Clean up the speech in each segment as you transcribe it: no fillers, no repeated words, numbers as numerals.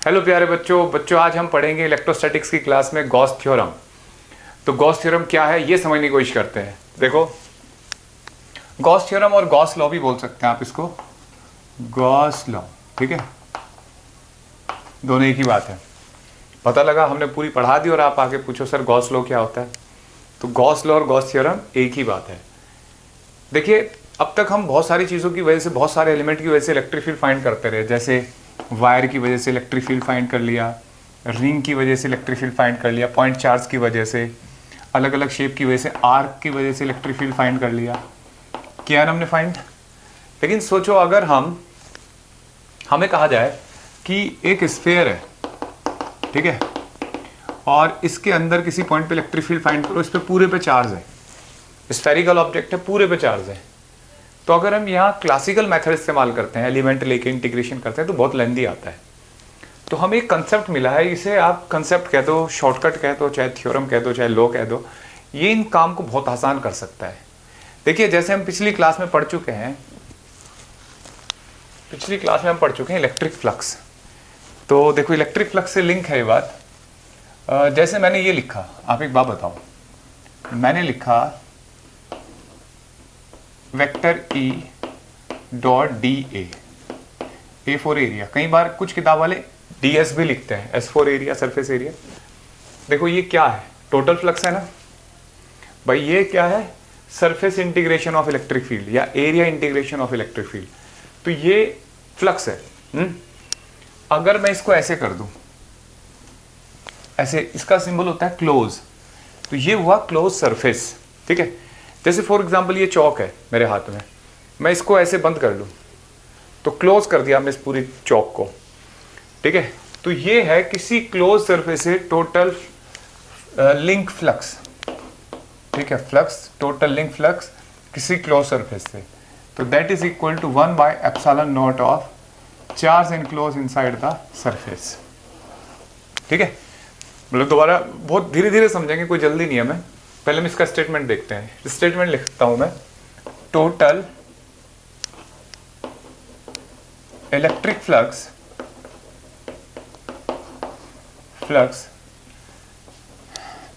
Hello प्यारे बच्चों आज हम पढ़ेंगे इलेक्ट्रोस्टैटिक्स की क्लास में गॉस थ्योरम। तो गॉस थ्योरम क्या है ये समझने की कोशिश करते हैं। देखो, गॉस थ्योरम और गॉस लॉ भी बोल सकते हैं आप इसको, गॉस लॉ, ठीक है, दोनों एक ही बात है। पता लगा हमने पूरी पढ़ा दी और आप आके पूछो सर गॉस लॉ क्या होता है। तो गॉस लॉ और गॉस थ्योरम एक ही बात है। देखिए, अब तक हम बहुत सारी चीज़ों की वजह से, बहुत सारे एलिमेंट की वजह से इलेक्ट्रिक फील्ड फाइंड करते रहे। जैसे वायर की वजह से इलेक्ट्रिक फील्ड फाइंड कर लिया, रिंग की वजह से इलेक्ट्रिक फील्ड फाइंड कर लिया, पॉइंट चार्ज की वजह से, अलग अलग शेप की वजह से, आर्क की वजह से इलेक्ट्रिक फील्ड फाइंड कर लिया, किया है हमने फाइंड। लेकिन सोचो अगर हमें कहा जाए कि एक स्फीयर है, ठीक है, और इसके अंदर किसी पॉइंट पे इलेक्ट्रिक फील्ड फाइंड करो, इस पे पूरे पे चार्ज है, स्फेरिकल ऑब्जेक्ट है, पूरे पे चार्ज है। तो अगर हम यहाँ क्लासिकल मेथड इस्तेमाल करते हैं, एलिमेंट लेके इंटीग्रेशन करते हैं, तो बहुत लेंदी आता है। तो हमें एक कंसेप्ट मिला है, इसे आप कंसेप्ट कह दो, शॉर्टकट कह दो, चाहे थ्योरम कह दो, चाहे लॉ कह दो, ये इन काम को बहुत आसान कर सकता है। देखिए, जैसे हम पिछली क्लास में पढ़ चुके हैं, इलेक्ट्रिक फ्लक्स। तो देखो, इलेक्ट्रिक फ्लक्स से लिंक है ये बात। जैसे मैंने ये लिखा, आप एक बात बताओ, मैंने लिखा vector E dot A for area. कई बार कुछ किताब वाले DS भी लिखते हैं, S for area, surface area. देखो ये क्या है, टोटल फ्लक्स है ना भाई। ये क्या है, surface integration of electric field या area integration of electric field. तो ये फ्लक्स है। अगर मैं इसको ऐसे कर दूं, ऐसे, इसका सिंबल होता है क्लोज, तो ये हुआ क्लोज सरफेस, ठीक है। जैसे फॉर एग्जांपल ये चौक है मेरे हाथ में, मैं इसको ऐसे बंद कर लूं तो क्लोज कर दिया मैं इस पूरी चौक को, ठीक है। तो ये है किसी क्लोज सरफेस से टोटल लिंक फ्लक्स, ठीक है, फ्लक्स, टोटल लिंक फ्लक्स किसी क्लोज सरफेस से। तो that is equal to 1 by epsilon naught of charge enclose inside the surface, ठीक है। मतलब दोबारा बहुत धीरे धीरे समझेंगे, कोई जल्दी नहीं है। मैं पहले हम इसका स्टेटमेंट देखते हैं। स्टेटमेंट लिखता हूं मैं, total electric flux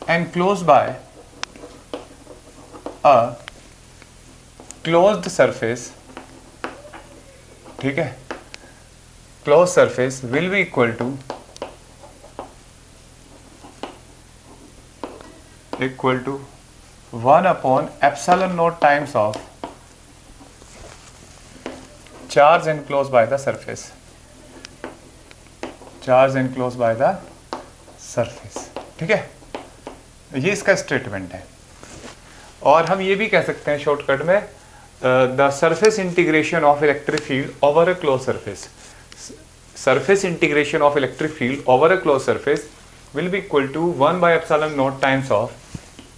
enclosed by a closed surface, ठीक है, closed surface will be equal to 1 upon epsilon naught times of charge enclosed by the surface, ठीक है। ये इसका स्टेटमेंट है। और हम ये भी कह सकते हैं शॉर्टकट में, the surface integration of electric field over a close surface will be equal to 1 by epsilon naught times of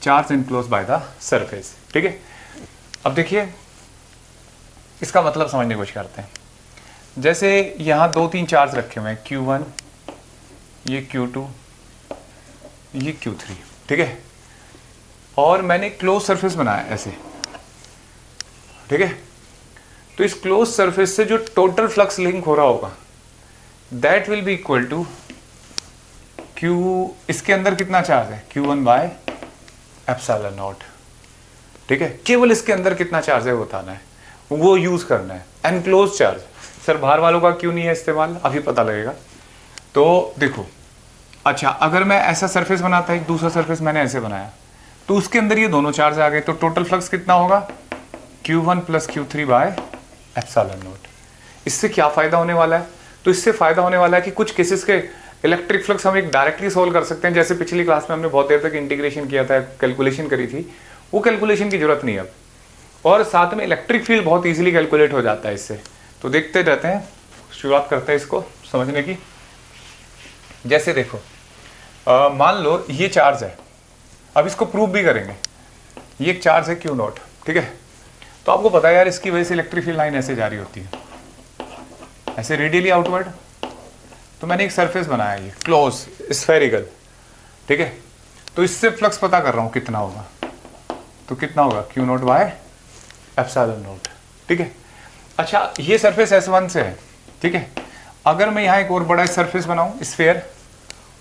charge enclosed by the surface, ठीक है। अब देखिए, इसका मतलब समझने की कोशिश करते हैं। जैसे यहाँ 2-3 चार्ज रखे हुए हैं, Q1, ये Q2, ये Q3, ठीक है। और मैंने क्लोज सरफेस बनाया ऐसे, ठीक है। तो इस क्लोज सरफेस से जो टोटल फ्लक्स लिंक हो रहा होगा, that will be equal to Q, इसके अंदर कितना चार्ज है, Q1 बाय एप्सिलॉन नॉट, ठीक है। केवल इसके अंदर कितना चार्ज है वो बताना है, वो यूज करना है, एनक्लोज चार्ज। सर बाहर वालों का क्यों नहीं है इस्तेमाल, अभी पता लगेगा। तो देखो, अच्छा, अगर मैं ऐसा सरफेस बनाता, एक दूसरा सरफेस मैंने ऐसे बनाया, तो उसके अंदर ये दोनों चार्ज आ गए, तो टोटल फ्लक्स कितना होगा, Q1 plus Q3 bye epsilon not. इससे क्या फायदा होने वाला है, तो इससे फायदा होने वाला है कि कुछ केसेस के इलेक्ट्रिक फ्लक्स हम एक डायरेक्टली सोल्व कर सकते हैं। जैसे पिछली क्लास में हमने बहुत देर तक इंटीग्रेशन किया था, कैलकुलेशन करी थी, वो कैलकुलेशन की जरूरत नहीं है अब। और साथ में इलेक्ट्रिक फील्ड बहुत इजीली कैलकुलेट हो जाता है इससे। तो देखते रहते हैं, शुरुआत करते हैं इसको समझने की। जैसे देखो, मान लो ये चार्ज है, अब इसको प्रूव भी करेंगे। ये एक चार्ज है Q0, ठीक है। तो आपको पता है यार, इसकी वजह से इलेक्ट्रिक फील्ड लाइन ऐसे जारी होती है, ऐसे रेडियली आउटवर्ड। तो मैंने एक सरफेस बनाया, ये क्लोज स्फेरिकल, ठीक है। तो इससे फ्लक्स पता कर रहा हूं कितना होगा, तो कितना होगा, Q0 बाय एप्सिलॉन नॉट, ठीक है। अच्छा, ये सरफेस S1 से है, ठीक है। अगर मैं यहाँ एक और बड़ा सरफेस बनाऊं स्फीयर,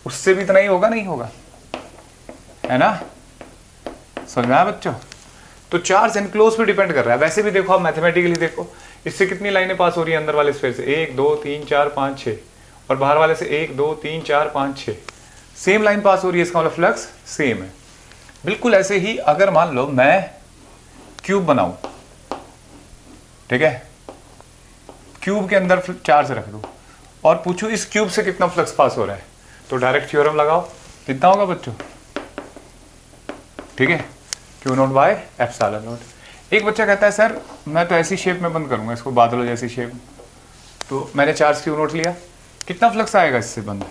उससे भी इतना ही होगा, नहीं होगा, है ना? समझ में आया बच्चों? तो चार्ज एनक्लोज पे डिपेंड कर रहा है। वैसे भी देखो आप मैथमेटिकली देखो, इससे कितनी लाइनें पास हो रही है अंदर वाले स्फीयर से, 1 2 3 4 5 6, और बाहर वाले से 1 2 3 4 5 6, सेम लाइन पास हो रही है, इसका मतलब फ्लक्स सेम है। बिल्कुल ऐसे ही अगर मान लो मैं क्यूब बनाऊं, ठीक है, क्यूब के अंदर चार्ज रख दूं और पूछूं इस क्यूब से कितना फ्लक्स पास हो रहा है, तो डायरेक्ट थ्योरम लगाओ, कितना होगा बच्चों? ठीक है, Q note by epsilon note. एक बच्चा कहता है सर मैं तो ऐसी शेप में बंद करूंगा इसको, बादलों जैसी शेप, तो मैंने चार्ज क्यू नोट लिया, कितना फ्लक्स आएगा इससे बंद?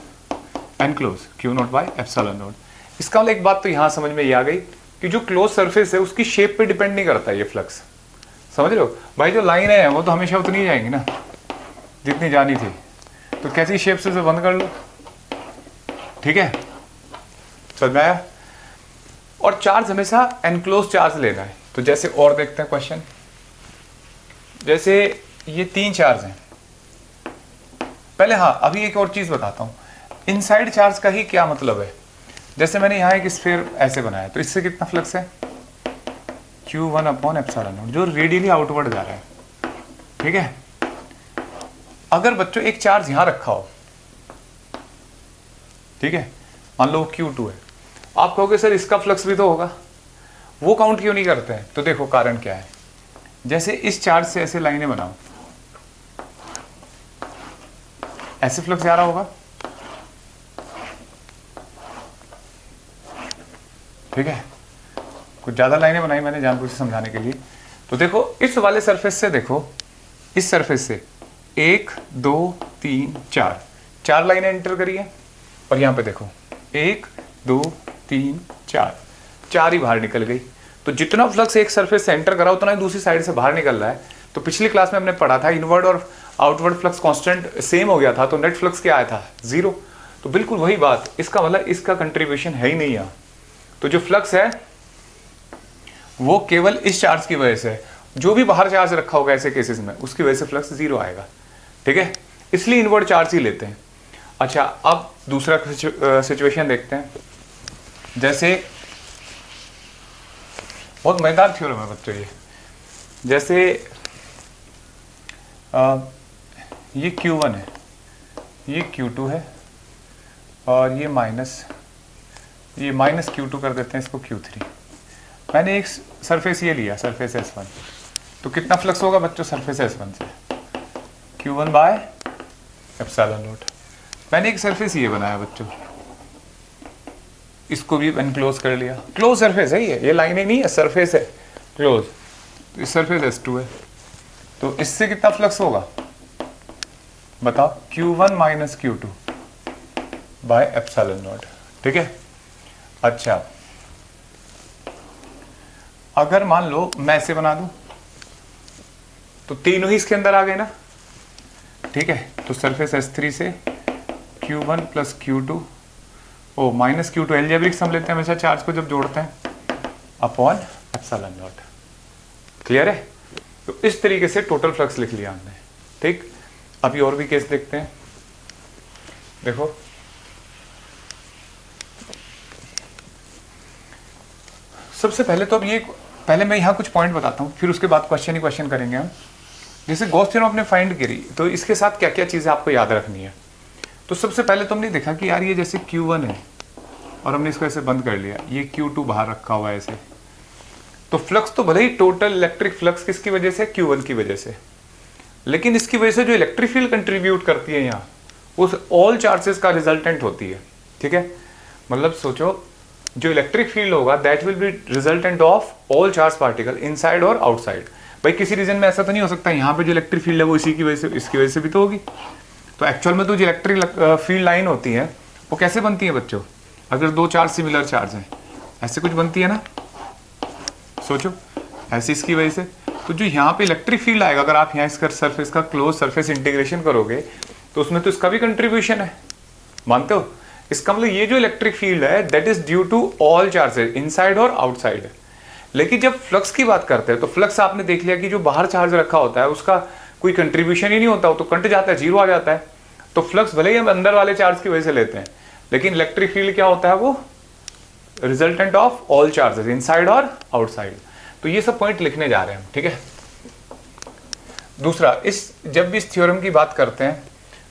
Enclose Q note by epsilon note. इसका मतलब एक बात तो यहां समझ में ये आ गई कि जो क्लोज सरफेस है उसकी शेप पे डिपेंड नहीं करता ये फ्लक्स, समझ रहे हो भाई? जो लाइन है वो तो हमेशा उतनी ही जाएंगी ना जितनी जानी थी, तो कैसी शेप से उसे बंद कर लो, ठीक है, समझ में आया? और चार्ज हमेशा एनक्लोज चार्ज लेना है। तो जैसे और देखते हैं क्वेश्चन, जैसे ये 3 चार्ज हैं पहले। हाँ, अभी एक और चीज बताता हूं, इनसाइड चार्ज का ही क्या मतलब है। जैसे मैंने यहाँ एक स्फीयर ऐसे बनाया, तो इससे कितना फ्लक्स है? Q1 अपॉन एप्सिलॉन नोट, जो रेडियली आउटवर्ड जा रहा है, ठीक है। अगर बच्चों एक चार्ज यहां रखा हो, ठीक है, मान लो Q2 है, आप कहोगे सर इसका फ्लक्स भी तो होगा, वो काउंट क्यों नहीं करते हैं? तो देखो कारण क्या है। जैसे इस चार्ज से ऐसे लाइनें बनाओ, ऐसे फ्लक्स जा रहा होगा, ठीक है। कुछ ज्यादा लाइनें बनाई मैंने जानबूझ के समझाने के लिए। तो देखो इस वाले सरफेस से, देखो इस सरफेस से 1 2 3 4 4 लाइनें एंटर करी है, और यहां पे देखो 1 2 3 4 4 ही बाहर निकल गई। तो जितना फ्लक्स एक सरफेस से एंटर करा उतना ही दूसरी साइड से बाहर निकल रहा है। तो पिछली क्लास में हमने पढ़ा था इनवर्ड और आउटवर्ड फ्लक्स कांस्टेंट सेम हो गया था, तो नेट फ्लक्स क्या आया था? 0। तो बिल्कुल वही बात, इसका मतलब इसका कंट्रीब्यूशन है ही नहीं यहाँ। तो जो फ्लक्स है वो केवल इस चार्ज की वजह से, जो भी बाहर चार्ज रखा होगा ऐसे केसेस में उसकी वजह से फ्लक्स 0 आएगा, ठीक है। इसलिए इनवर्ड चार्ज ही लेते हैं। अच्छा, अब दूसरा सिचुएशन देखते हैं। जैसे बहुत मजेदार थ्योरम है बच्चों ये। जैसे ये Q1 है, ये Q2 है, और ये माइनस Q2 कर देते हैं इसको Q3। मैंने एक सरफेस ये लिया, सरफेस S1, तो कितना फ्लक्स होगा बच्चों सरफेस S1 से? Q1 by epsilon note. मैंने एक सरफेस ये बनाया बच्चों, इसको भी एनक्लोज कर लिया, क्लोज सरफेस है ये लाइनें नहीं है, सरफेस है क्लोज। तो इस सरफेस S2 है, तो इससे कितना फ्लक्स होगा बताओ? Q1 minus Q2 by epsilon note, ठीक है। अच्छा, अगर मान लो मैं ऐसे बना दूं, तो तीनों ही इसके अंदर आ गए ना, ठीक है। तो सरफेस S3 से Q1 प्लस Q2 ओ माइनस Q2, एल्जेब्रिक सम लेते हैं हमेशा चार्ज को जब जोड़ते हैं, अपॉन एप्सिलॉन नोट। क्लियर है? तो इस तरीके से टोटल फ्लक्स लिख लिया हमने, ठीक। अभी और भी केस देखते हैं। देखो सबसे पहले तो अब ये, पहले मैं यहाँ कुछ पॉइंट बताता हूँ, फिर उसके बाद क्वेश्चन ही क्वेश्चन करेंगे हम। जैसे गॉस थ्योरम आपने फाइंड करी, तो इसके साथ क्या क्या चीज़ें आपको याद रखनी है। तो सबसे पहले तो हमने देखा कि यार ये जैसे Q1 है और हमने इसको ऐसे बंद कर लिया, ये Q2 बाहर रखा हुआ है ऐसे, तो फ्लक्स तो भले ही टोटल इलेक्ट्रिक फ्लक्स किसकी वजह से? Q1 की वजह से, लेकिन इसकी वजह से जो इलेक्ट्रिक फील्ड कंट्रीब्यूट करती है यहाँ, उस ऑल चार्जेस का रिजल्टेंट होती है, ठीक है। मतलब सोचो जो इलेक्ट्रिक फील्ड होगा that will B resultant of all charge particle inside और आउटसाइड। भाई किसी रीजन में ऐसा तो नहीं हो सकता यहाँ पे जो इलेक्ट्रिक फील्ड है वो इसी की वजह से, इसकी वजह से भी तो होगी। तो एक्चुअल में तो जो इलेक्ट्रिक फील्ड लाइन होती है वो कैसे बनती है बच्चों? अगर दो चार्ज सिमिलर चार्ज हैं ऐसे कुछ बनती है ना, सोचो ऐसे इसकी वजह से। तो जो यहाँ पे इलेक्ट्रिक फील्ड आएगा, अगर आप यहाँ इसका सरफेस का क्लोज सरफेस इंटीग्रेशन करोगे तो उसमें तो इसका भी कंट्रीब्यूशन है, मानते हो? इसका मतलब ये जो इलेक्ट्रिक फील्ड है that is due to all charges inside और आउटसाइड। लेकिन जब फ्लक्स की बात करते हैं तो फ्लक्स आपने देख लिया कि जो बाहर चार्ज रखा होता है उसका कोई कंट्रीब्यूशन ही नहीं होता, वो तो कट जाता है, जीरो आ जाता है। तो फ्लक्स भले ही हम अंदर वाले चार्ज की वजह से लेते हैं, लेकिन इलेक्ट्रिक फील्ड क्या होता है, वो resultant of all charges inside और आउटसाइड। तो ये सब पॉइंट लिखने जा रहे हैं हम, ठीक है। दूसरा, जब भी इस थ्योरम की बात करते हैं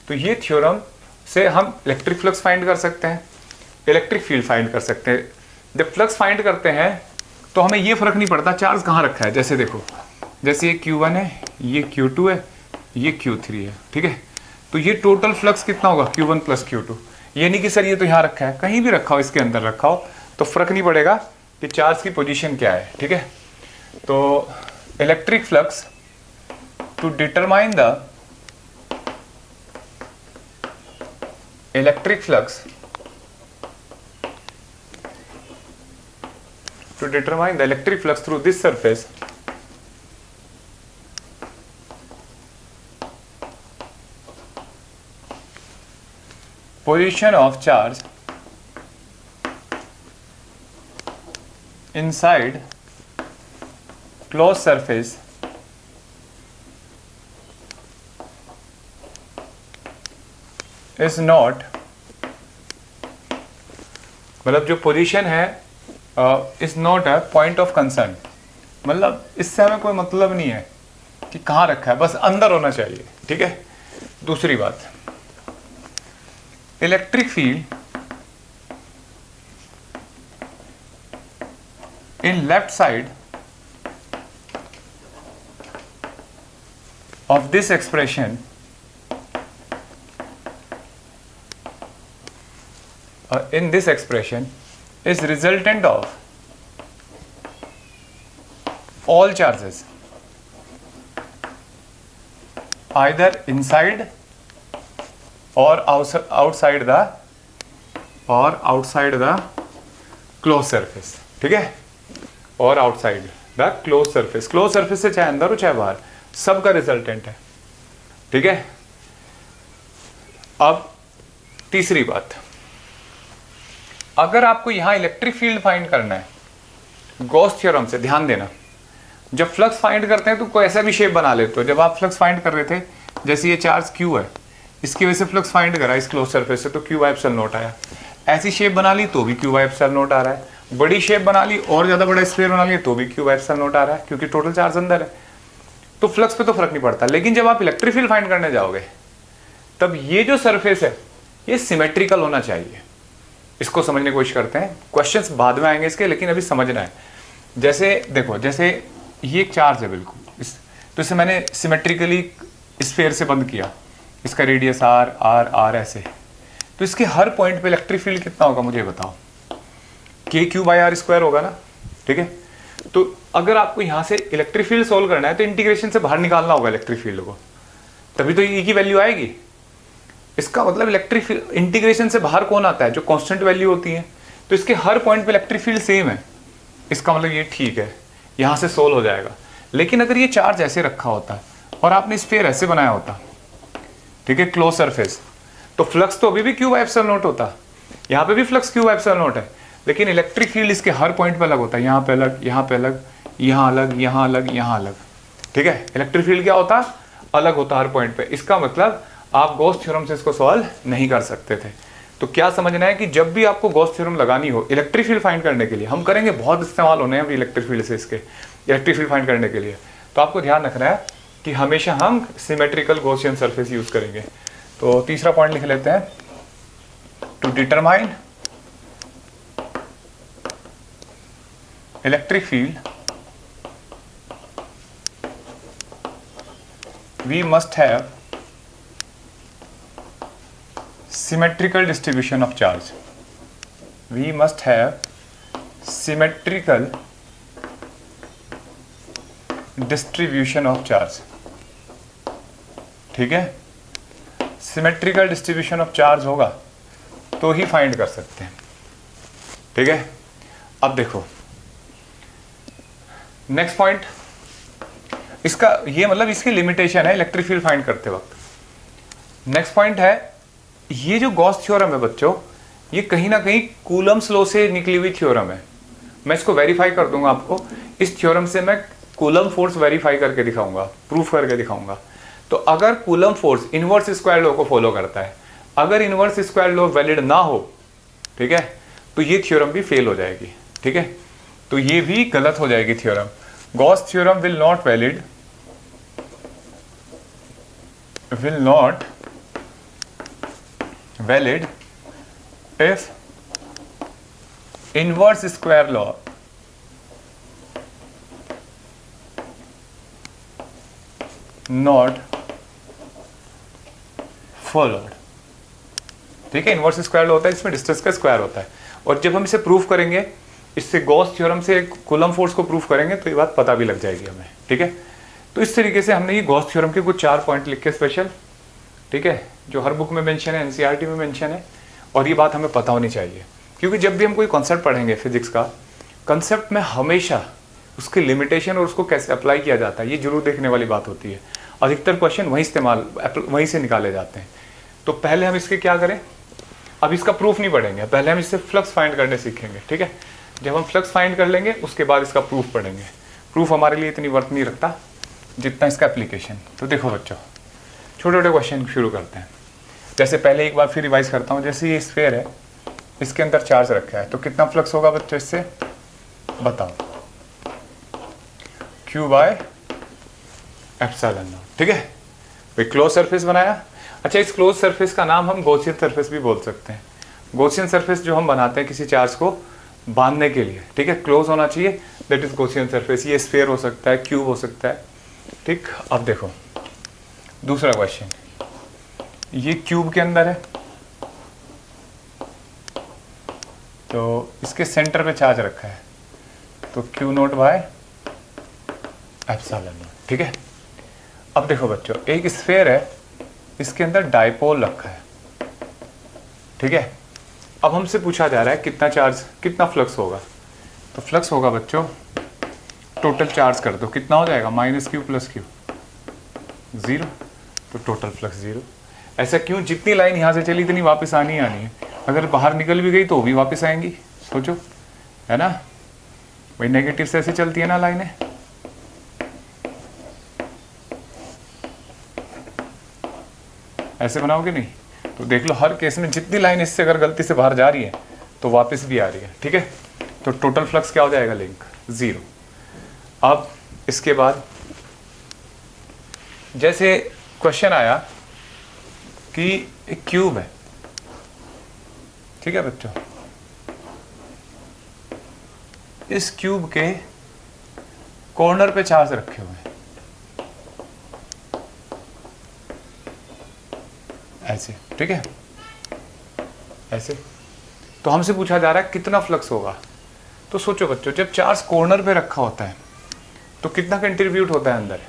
तो ये थ्योरम से हम इलेक्ट्रिक फ्लक्स फाइंड कर सकते हैं, इलेक्ट्रिक फील्ड फाइंड कर सकते हैं। जब फ्लक्स फाइंड करते हैं तो हमें ये फर्क नहीं पड़ता चार्ज कहाँ रखा है। जैसे देखो, जैसे ये Q1 है, ये Q2 है, ये Q3 है, ठीक है। तो ये टोटल फ्लक्स कितना होगा, Q1 प्लस Q2। ये नहीं कि सर ये तो यहाँ रखा है, कहीं भी रखा हो, इसके अंदर रखा हो, तो फर्क नहीं पड़ेगा कि चार्ज की पोजीशन क्या है, ठीक है। तो electric flux to determine the electric flux to determine the electric flux through this surface position of charge inside closed surface is not, मतलब जो पोजीशन है is not a point of concern, मतलब इससे हमें कोई मतलब नहीं है कि कहाँ रखा है, बस अंदर होना चाहिए, ठीक है। दूसरी बात, electric field in left side of this expression in this expression is resultant of all charges either inside or outside the closed surface, ठीक है, और outside the closed surface। closed surface से चाहे अंदर हो चाहे बाहर, सबका रिजल्टेंट है, ठीक है। अब तीसरी बात, अगर आपको यहां इलेक्ट्रिक फील्ड फाइंड करना है गॉस थ्योरम से, ध्यान देना, जब फ्लक्स फाइंड करते हैं तो कोई ऐसा भी शेप बना लेते हो। जब आप फ्लक्स फाइंड कर रहे थे, जैसे ये चार्ज Q है, इसकी वजह से फ्लक्स फाइंड करा इस क्लोज सरफेस से, तो Q बाय एप्सिलॉन नॉट आया। ऐसी शेप बना ली तो भी Q बाय एप्सिलॉन नॉट आ रहा है। बड़ी शेप बना ली और ज्यादा बड़ा स्फीयर बना लिया तो भी Q बाय एप्सिलॉन नॉट आ रहा है, क्योंकि टोटल चार्ज अंदर है। तो फ्लक्स पे तो फर्क नहीं पड़ता। लेकिन जब आप इलेक्ट्रिक फील्ड फाइंड करने जाओगे तब ये जो सरफेस है ये सिमेट्रिकल होना चाहिए। इसको समझने की कोशिश करते हैं, क्वेश्चंस बाद में आएंगे इसके, लेकिन अभी समझना है। जैसे देखो, जैसे ये एक चार्ज है बिल्कुल, तो इसे मैंने सिमेट्रिकली स्फीयर से बंद किया, इसका रेडियस आर आर आर ऐसे, तो इसके हर पॉइंट पे इलेक्ट्रिक फील्ड कितना होगा मुझे बताओ, KQ/r² होगा ना, ठीक है। तो अगर आपको यहाँ से इलेक्ट्रिक फील्ड सोल्व करना है तो इंटीग्रेशन से बाहर निकालना होगा इलेक्ट्रिक फील्ड को, तभी तो E की वैल्यू आएगी। इसका मतलब इलेक्ट्रिक फील्ड इंटीग्रेशन से बाहर कौन आता है, जो कांस्टेंट वैल्यू होती है। तो इसके हर पॉइंट पे इलेक्ट्रिक फील्ड सेम है, इसका मतलब ये ठीक है, यहाँ से सोल्व हो जाएगा। लेकिन अगर ये चार्ज ऐसे रखा होता और आपने स्फीयर ऐसे बनाया होता, ठीक है, क्लोज सरफेस, तो फ्लक्स तो अभी भी Q/ε0 होता, यहाँ पे भी फ्लक्स Q/ε0 है, लेकिन इलेक्ट्रिक फील्ड इसके हर पॉइंट पे अलग होता है, यहाँ पे अलग, यहाँ पे अलग, यहाँ अलग, यहाँ अलग, यहाँ अलग, ठीक है। इलेक्ट्रिक फील्ड क्या होता, अलग होता हर पॉइंट पे। इसका मतलब आप गॉस थ्योरम से इसको सॉल्व नहीं कर सकते थे। तो क्या समझना है कि जब भी आपको गॉस थ्योरम लगानी हो इलेक्ट्रिक फील्ड फाइंड करने के लिए, हम करेंगे, बहुत इस्तेमाल होने हैं अभी इलेक्ट्रिक फील्ड से इसके, इलेक्ट्रिक फील्ड फाइंड करने के लिए, तो आपको ध्यान रखना है कि हमेशा हम सिमेट्रिकल गॉसियन सरफेस यूज करेंगे। तो तीसरा पॉइंट लिख लेते हैं, to determine electric field we must have symmetrical distribution of charge. We must have symmetrical distribution of charge. ठीक है, symmetrical distribution of charge होगा तो ही फाइंड कर सकते हैं, ठीक है। अब देखो नेक्स्ट पॉइंट, इसका ये मतलब इसकी लिमिटेशन है इलेक्ट्रिक फील्ड फाइंड करते वक्त। नेक्स्ट पॉइंट है, ये जो गॉस थ्योरम है बच्चों, ये कहीं ना कहीं कूलम्स लॉ से निकली हुई थ्योरम है। मैं इसको वेरीफाई कर दूंगा आपको, इस थ्योरम से मैं कूलम फोर्स वेरीफाई करके दिखाऊंगा, प्रूफ करके दिखाऊंगा। तो अगर coulomb force inverse square law को फॉलो करता है, अगर इनवर्स स्क्वायर लॉ वैलिड ना हो, ठीक है, तो ये थ्योरम भी फेल हो जाएगी, ठीक है, तो ये भी गलत हो जाएगी theorem. Gauss theorem will not valid if inverse square law not followed। ठीक है, इनवर्स स्क्वायर लॉ होता है, इसमें डिस्टेंस का स्क्वायर होता है, और जब हम इसे प्रूव करेंगे, इससे गॉस थ्योरम से कूलम फोर्स को प्रूव करेंगे, तो ये बात पता भी लग जाएगी हमें, ठीक है। तो इस तरीके से हमने ये गॉस थ्योरम के कुछ 4 पॉइंट लिखे स्पेशल, ठीक है, जो हर बुक में मेंशन है, एनसीईआरटी में मेंशन है, और ये बात हमें पता होनी चाहिए, क्योंकि जब भी हम कोई कॉन्सेप्ट पढ़ेंगे फिजिक्स का, कॉन्सेप्ट में हमेशा उसकी लिमिटेशन और उसको कैसे अप्लाई किया जाता है, ये जरूर देखने वाली बात होती है। अधिकतर क्वेश्चन वहीं से निकाले जाते हैं। तो पहले हम इसके क्या करें, अब इसका प्रूफ नहीं पढ़ेंगे, पहले हम इससे फ्लक्स फाइंड करने सीखेंगे, ठीक है। जब हम फ्लक्स फाइंड कर लेंगे, उसके बाद इसका प्रूफ पढ़ेंगे। प्रूफ हमारे लिए इतनी वर्थ नहीं रखता जितना इसका एप्लीकेशन। तो देखो बच्चों, छोटे छोटे क्वेश्चन शुरू करते हैं। जैसे पहले एक बार फिर रिवाइज करता हूँ, जैसे ये स्फीयर है, इसके अंदर चार्ज रखा है, तो कितना फ्लक्स होगा बच्चों इससे, बताओ, Q बाय एप्सिलॉन नॉट, ठीक है। भाई क्लोज सरफेस बनाया। अच्छा, इस क्लोज सरफेस का नाम हम गॉसियन सरफेस भी बोल सकते हैं। गॉसियन सरफेस जो हम बनाते हैं किसी चार्ज को बांधने के लिए, ठीक है, क्लोज होना चाहिए, दैट इज गॉसियन सरफेस। ये स्फीयर हो सकता है, क्यूब हो सकता है, ठीक। अब देखो दूसरा क्वेश्चन, ये क्यूब के अंदर है, तो इसके सेंटर पे चार्ज रखा है, तो Q note bye epsilon naught, ठीक है। अब देखो बच्चों, एक स्फीयर है, इसके अंदर डाइपोल रखा है, ठीक है। अब हमसे पूछा जा रहा है कितना चार्ज, कितना फ्लक्स होगा, तो फ्लक्स होगा बच्चों, टोटल चार्ज कर दो, कितना हो जाएगा, -Q + Q, 0, तो टोटल फ्लक्स 0। ऐसा क्यों, जितनी लाइन यहाँ से चली इतनी वापस आनी ही आनी है, अगर बाहर निकल भी गई तो भी वापस आएंगी, सोचो, है ना। वही नेगेटिव से ऐसे चलती है ना लाइनें। ऐसे बनाओगे नहीं, तो देख लो हर केस में जितनी लाइन इससे अगर गलती से बाहर जा रही है तो वापस भी आ रही है, ठीक है। तो टोटल फ्लक्स क्या हो जाएगा, लिंक 0। अब इसके बाद जैसे क्वेश्चन आया कि एक क्यूब है, ठीक है बच्चों, इस क्यूब के कॉर्नर पे चार्ज रखे हुए हैं, ऐसे, ठीक है, ऐसे। तो हमसे पूछा जा रहा है कितना फ्लक्स होगा। तो सोचो बच्चों, जब चार्ज कॉर्नर पे रखा होता है तो कितना कंट्रीब्यूट होता है अंदर।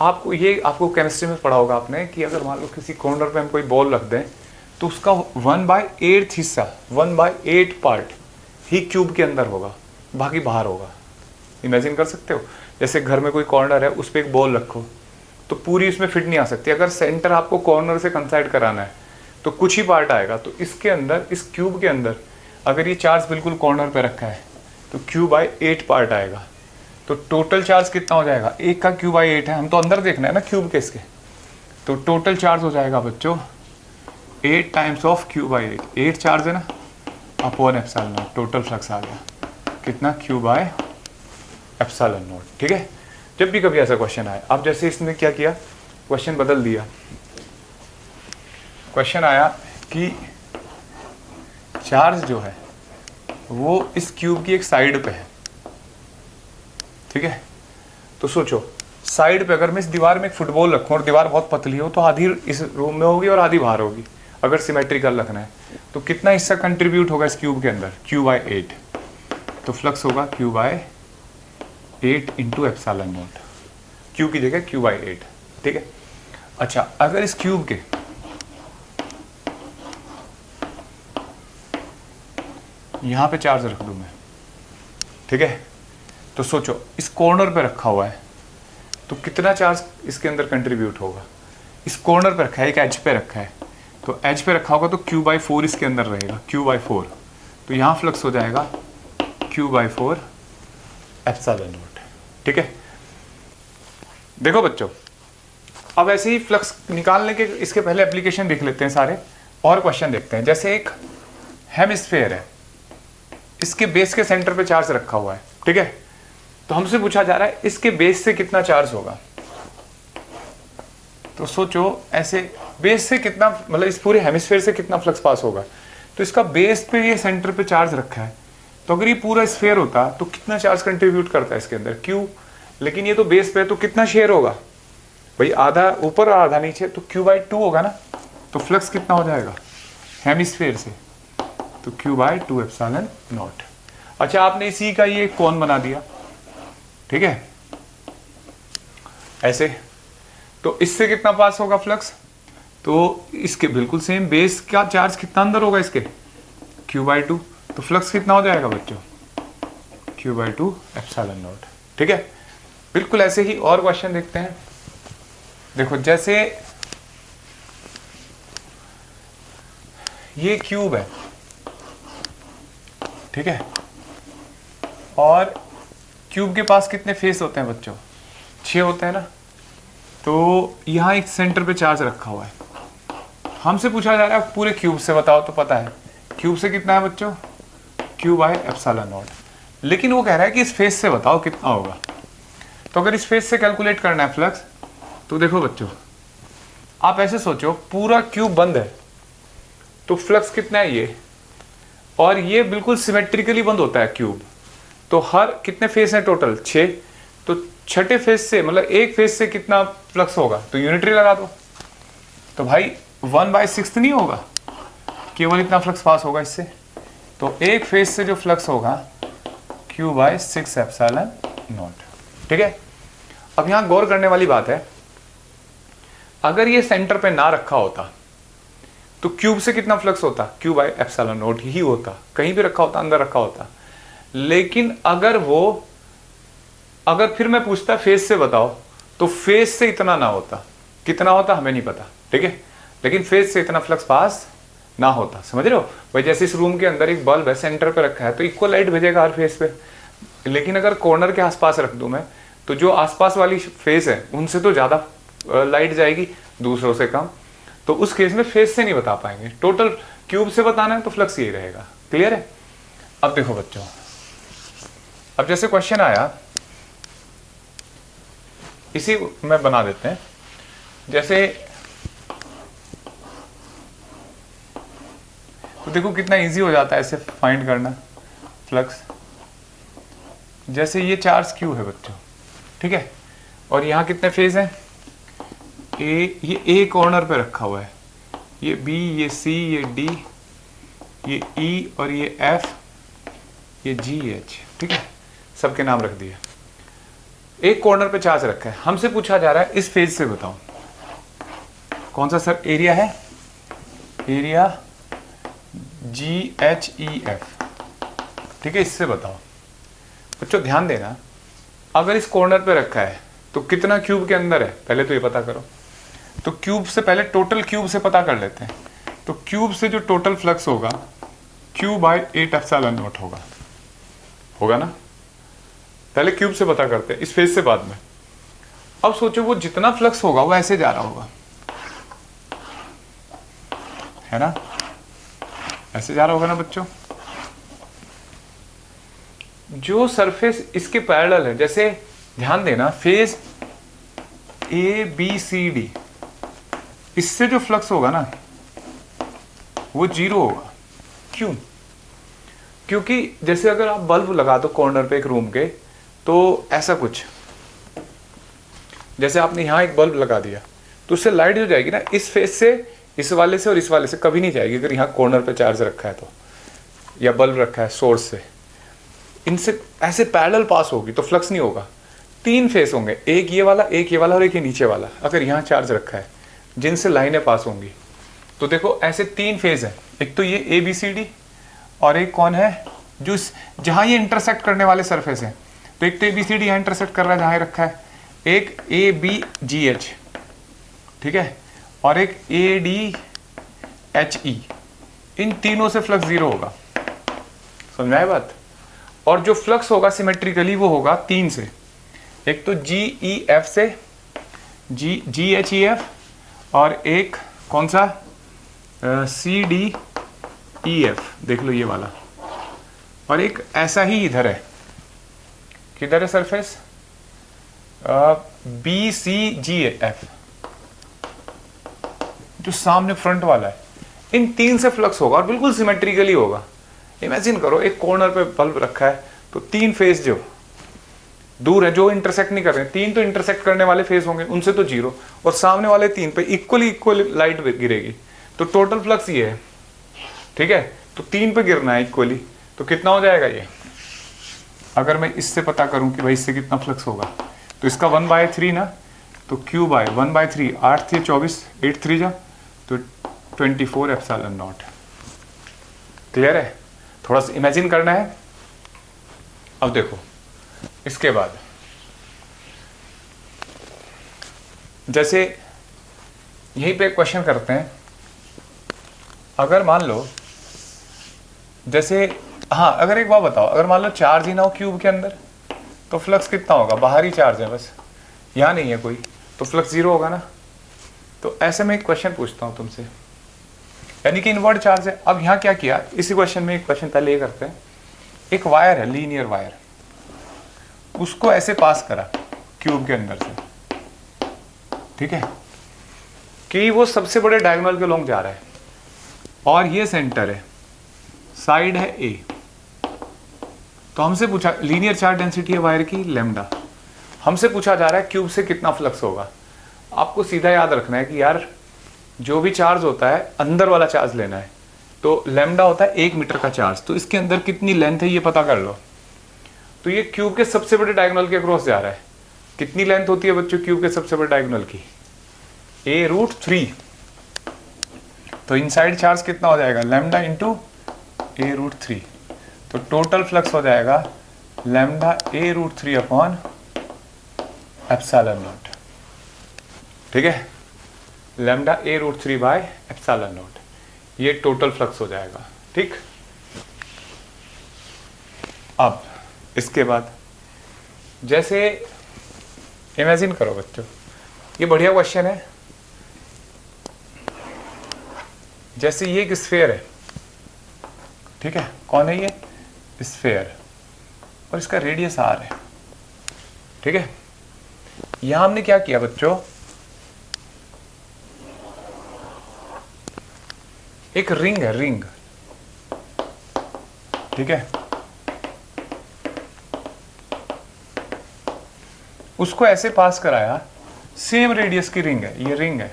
आपको केमिस्ट्री में पढ़ा होगा आपने कि अगर मान लो किसी कॉर्नर पे हम कोई बॉल रख दें तो उसका 1/8 हिस्सा, 1/8 पार्ट ही क्यूब के अंदर होगा, बाकी बाहर होगा। इमेजिन कर सकते हो, जैसे घर में कोई कॉर्नर है, उस पर एक बॉल रखो, तो पूरी उसमें फिट नहीं आ सकती। अगर सेंटर आपको कॉर्नर से कंसाइड कराना है तो कुछ ही पार्ट आएगा। तो इसके अंदर, इस क्यूब के अंदर अगर ये चार्ज बिल्कुल कॉर्नर पे रखा है तो Q/8 पार्ट आएगा। तो टोटल चार्ज कितना हो जाएगा, एक का Q/8 है, हम तो अंदर देखना है ना क्यूब के इसके। तो टोटल चार्ज हो जाएगा बच्चों 8 टाइम्स ऑफ Q/8, 8 चार्ज है ना, upon epsilon naught. Total flux आ गया कितना, Q/एप्सिलॉन नॉट, ठीक है। जब भी कभी ऐसा क्वेश्चन आए, अब जैसे इसने क्या किया, क्वेश्चन बदल दिया। क्वेश्चन आया कि चार्ज जो है वो इस क्यूब की एक साइड पे है, ठीक है। तो सोचो, साइड पे अगर मैं इस दीवार में एक फुटबॉल रखूं और दीवार बहुत पतली हो तो आधी इस रूम में होगी और आधी बाहर होगी, अगर सिमेट्रिकल रखना है। तो कितना हिस्सा कंट्रीब्यूट होगा इस क्यूब के अंदर, Q/8। तो फ्लक्स होगा Q/8 into epsilon not, Q की जगह Q/8, ठीक है। अच्छा, अगर इस क्यूब के यहां पे चार्ज रख दूं मैं, ठीक है, तो सोचो इस कॉर्नर पे रखा हुआ है तो कितना चार्ज इसके अंदर कंट्रीब्यूट होगा। इस कॉर्नर पे रखा है, एक एज पे रखा है, तो एज पे रखा होगा तो Q/4 इसके अंदर रहेगा, Q/4। तो यहां फ्लक्स हो जाएगा Q/4 एप्सिलॉन नॉट, ठीक है। देखो बच्चों, अब ऐसे ही फ्लक्स निकालने के इसके पहले एप्लीकेशन देख लेते हैं सारे, और क्वेश्चन देखते हैं। जैसे एक हेमिस्फेयर है, इसके बेस के सेंटर पे चार्ज रखा हुआ है, ठीक है। तो हमसे पूछा जा रहा है इसके बेस से कितना चार्ज होगा। तो सोचो ऐसे बेस से कितना, मतलब इस पूरे हेमिस्फेयर से कितना फ्लक्स पास होगा। तो इसका बेस पे ये सेंटर पे चार्ज रखा है, तो अगर ये पूरा स्फेयर होता तो कितना चार्ज कंट्रीब्यूट करता है इसके अंदर, क्यू। लेकिन ये तो बेस पे है, तो कितना शेयर होगा भाई, आधा ऊपर और आधा नीचे, तो Q/2 होगा ना। तो फ्लक्स कितना हो जाएगा हेमिस्फेयर से, तो Q/2 एप्सिलॉन नॉट। अच्छा, आपने इसी का ये कोन बना दिया, ठीक है, ऐसे। तो इससे कितना पास होगा फ्लक्स, तो इसके बिल्कुल सेम बेस का चार्ज कितना अंदर होगा इसके, Q/2। तो फ्लक्स कितना हो जाएगा बच्चों, Q/2 एप्सिलॉन नॉट, ठीक है। बिल्कुल ऐसे ही और क्वेश्चन देखते हैं। देखो, जैसे ये क्यूब है, ठीक है, और क्यूब के पास कितने फेस होते हैं बच्चों, 6 होते हैं ना। तो यहां एक सेंटर पे चार्ज रखा हुआ है, हमसे पूछा जा रहा है पूरे क्यूब से बताओ, तो पता है क्यूब से कितना है बच्चों, Q/एप्सिलॉन नॉट। लेकिन वो कह रहा है कि इस फेस से बताओ कितना होगा। तो अगर इस फेस से कैलकुलेट करना है फ्लक्स, तो देखो बच्चों, आप ऐसे सोचो पूरा क्यूब बंद है, तो फ्लक्स कितना है ये, और ये बिल्कुल सिमेट्रिकली बंद होता है क्यूब। तो हर कितने फेस हैं टोटल, 6। तो छठे फेस से, मतलब एक फेस से कितना फ्लक्स होगा, तो यूनिटरी लगा दो। तो भाई 1/6 नहीं होगा, केवल इतना फ्लक्स पास होगा इससे। तो एक फेस से जो फ्लक्स होगा Q/6 एप्सिलॉन नॉट, ठीक है। अब यहां गौर करने वाली बात है, अगर ये सेंटर पे ना रखा होता तो क्यूब से कितना फ्लक्स होता, Q/एप्सिलॉन नॉट ही होता, कहीं भी रखा होता, अंदर रखा होता। लेकिन अगर फिर मैं पूछता फेस से बताओ, तो फेस से इतना ना होता, कितना होता हमें नहीं पता, ठीक है। लेकिन फेस से इतना फ्लक्स पास ना होता, समझ रहे हो भाई। जैसे इस रूम के अंदर एक बल्ब है, सेंटर पे रखा है, तो इक्वल लाइट भेजेगा हर फेस पे। लेकिन अगर कॉर्नर के आसपास रख दूं मैं, तो जो आसपास वाली फेस है उनसे तो ज्यादा लाइट जाएगी, दूसरों से कम। तो उस केस में फेस से नहीं बता पाएंगे, टोटल क्यूब से बताना है तो फ्लक्स यही रहेगा। क्लियर है। अब देखो बच्चों, अब जैसे क्वेश्चन आया, इसी में बना देते हैं। जैसे तो देखो कितना इजी हो जाता है ऐसे फाइंड करना फ्लक्स। जैसे ये चार्ज क्यू है बच्चों, ठीक है, और यहाँ कितने फेज हैं, ये ए कॉर्नर पे रखा हुआ है, ये बी, ये सी, ये डी, ये ई, और ये एफ, ये जी, एच, ठीक है, सबके नाम रख दिए। एक कॉर्नर पे चार्ज रखा है, हमसे पूछा जा रहा है इस फेज से बताओ कौन सा सर एरिया है, एरिया GHEF, ठीक है, इससे बताओ। बच्चों ध्यान देना, अगर इस कॉर्नर पे रखा है तो कितना क्यूब के अंदर है, पहले तो ये पता करो। तो क्यूब से पहले टोटल क्यूब से पता कर लेते हैं। तो क्यूब से जो टोटल फ्लक्स होगा Q/8 एप्सिलॉन नॉट होगा ना। पहले क्यूब से पता करते हैं, इस फेज से बाद में। अब सोचो वो जितना फ्लक्स होगा वो ऐसे जा रहा होगा, है ना, ऐसे जा रहा होगा ना बच्चों। जो सरफेस इसके पैरेलल है, जैसे ध्यान देना फेज ABCD, इससे जो फ्लक्स होगा ना वो 0 होगा। क्यों? क्योंकि जैसे अगर आप बल्ब लगा दो कॉर्नर पे एक रूम के, तो ऐसा कुछ, जैसे आपने यहां एक बल्ब लगा दिया तो उससे लाइट जो जाएगी ना इस फेस से, इस वाले से और इस वाले से कभी नहीं जाएगी। अगर यहाँ कॉर्नर पे चार्ज रखा है तो, या बल्ब रखा है सोर्स से, इनसे ऐसे पैरेलल पास होगी तो फ्लक्स नहीं होगा। 3 फेस होंगे, एक ये वाला, एक ये वाला और एक ये नीचे वाला, अगर यहाँ चार्ज रखा है जिनसे लाइनें पास होंगी। तो देखो ऐसे 3 फेज है, एक तो ये ABCD, और एक कौन है जो जहाँ ये इंटरसेक्ट करने वाले सरफेस हैं। तो एक तो ABCD यहाँ इंटरसेक्ट कर रहा है जहाँ रखा है, एक ABGH, ठीक है, और एक ADHE। इन तीनों से फ्लक्स 0 होगा, समझ में आया बात। और जो फ्लक्स होगा सिमेट्रिकली वो होगा 3 से, एक तो GEF से, GHEF और एक कौन सा CDEF, देख लो ये वाला, और एक ऐसा ही इधर है, किधर है सरफेस, BCGF, जो सामने फ्रंट वाला है। इन तीन से फ्लक्स होगा और बिल्कुल सिमेट्रिकली होगा। इमेजिन करो एक कॉर्नर पे बल्ब रखा है, तो तीन फेस जो दूर है, जो इंटरसेक्ट नहीं कर रहे हैं, तीन तो इंटरसेक्ट करने वाले फेस होंगे, उनसे तो जीरो, और सामने वाले तीन पे इक्वली लाइट गिरेगी, तो टोटल फ्लक्स ये है, ठीक है। तो तीन पे गिरना है इक्वली, तो कितना हो जाएगा ये, अगर मैं इससे पता करूं कि भाई इससे कितना फ्लक्स होगा, तो इसका 1/3 ना, तो Q बाय 1/3, 8 × 24, 8 3 जा, तो 24 एप्सिलॉन नॉट। क्लियर है? थोड़ा सा इमेजिन करना है। अब देखो इसके बाद, जैसे यहीं पे क्वेश्चन करते हैं, अगर मान लो जैसे, हाँ अगर एक बात बताओ, अगर मान लो चार्ज ही ना हो क्यूब के अंदर, तो फ्लक्स कितना होगा, बाहरी चार्ज है बस, यहाँ नहीं है कोई, तो फ्लक्स जीरो होगा ना। तो ऐसे में एक क्वेश्चन पूछता हूँ तुमसे, यानी कि इनवर्ट चार्ज है। अब यहाँ क्या किया, इसी क्वेश्चन में एक क्वेश्चन पहले ये करते हैं, एक वायर है, लीनियर वायर, उसको ऐसे पास करा क्यूब के अंदर से, ठीक है, कि वो सबसे बड़े डायगोनल के लॉन्ग जा रहा है, और ये सेंटर है, साइड है ए। तो हमसे पूछा, लीनियर चार्ज डेंसिटी है वायर की लैम्डा, हमसे पूछा जा रहा है क्यूब से कितना फ्लक्स होगा। आपको सीधा याद रखना है कि यार जो भी चार्ज होता है अंदर वाला चार्ज लेना है, तो लैम्डा होता है 1 मीटर का चार्ज, तो इसके अंदर कितनी लेंथ है ये पता कर लो। तो ये क्यूब के सबसे बड़े डायगोनल के क्रॉस जा रहा है, कितनी लेंथ होती है बच्चों क्यूब के सबसे बड़े डायगोनल की, A√3। तो इनसाइड चार्ज कितना हो जाएगा, लैम्डा इंटू A√3, तो टोटल फ्लक्स हो जाएगा lambda A√3 upon epsilon naught, ठीक है, lambda A√3 bye epsilon not, ये टोटल फ्लक्स हो जाएगा, ठीक। अब इसके बाद जैसे इमेजिन करो बच्चों, ये बढ़िया क्वेश्चन है, जैसे ये एक स्फीयर है, ठीक है, कौन है ये, स्फीयर, और इसका रेडियस r है, ठीक है। यहां हमने क्या किया बच्चों, एक रिंग है, रिंग, ठीक है, उसको ऐसे पास कराया, सेम रेडियस की रिंग है, ये रिंग है,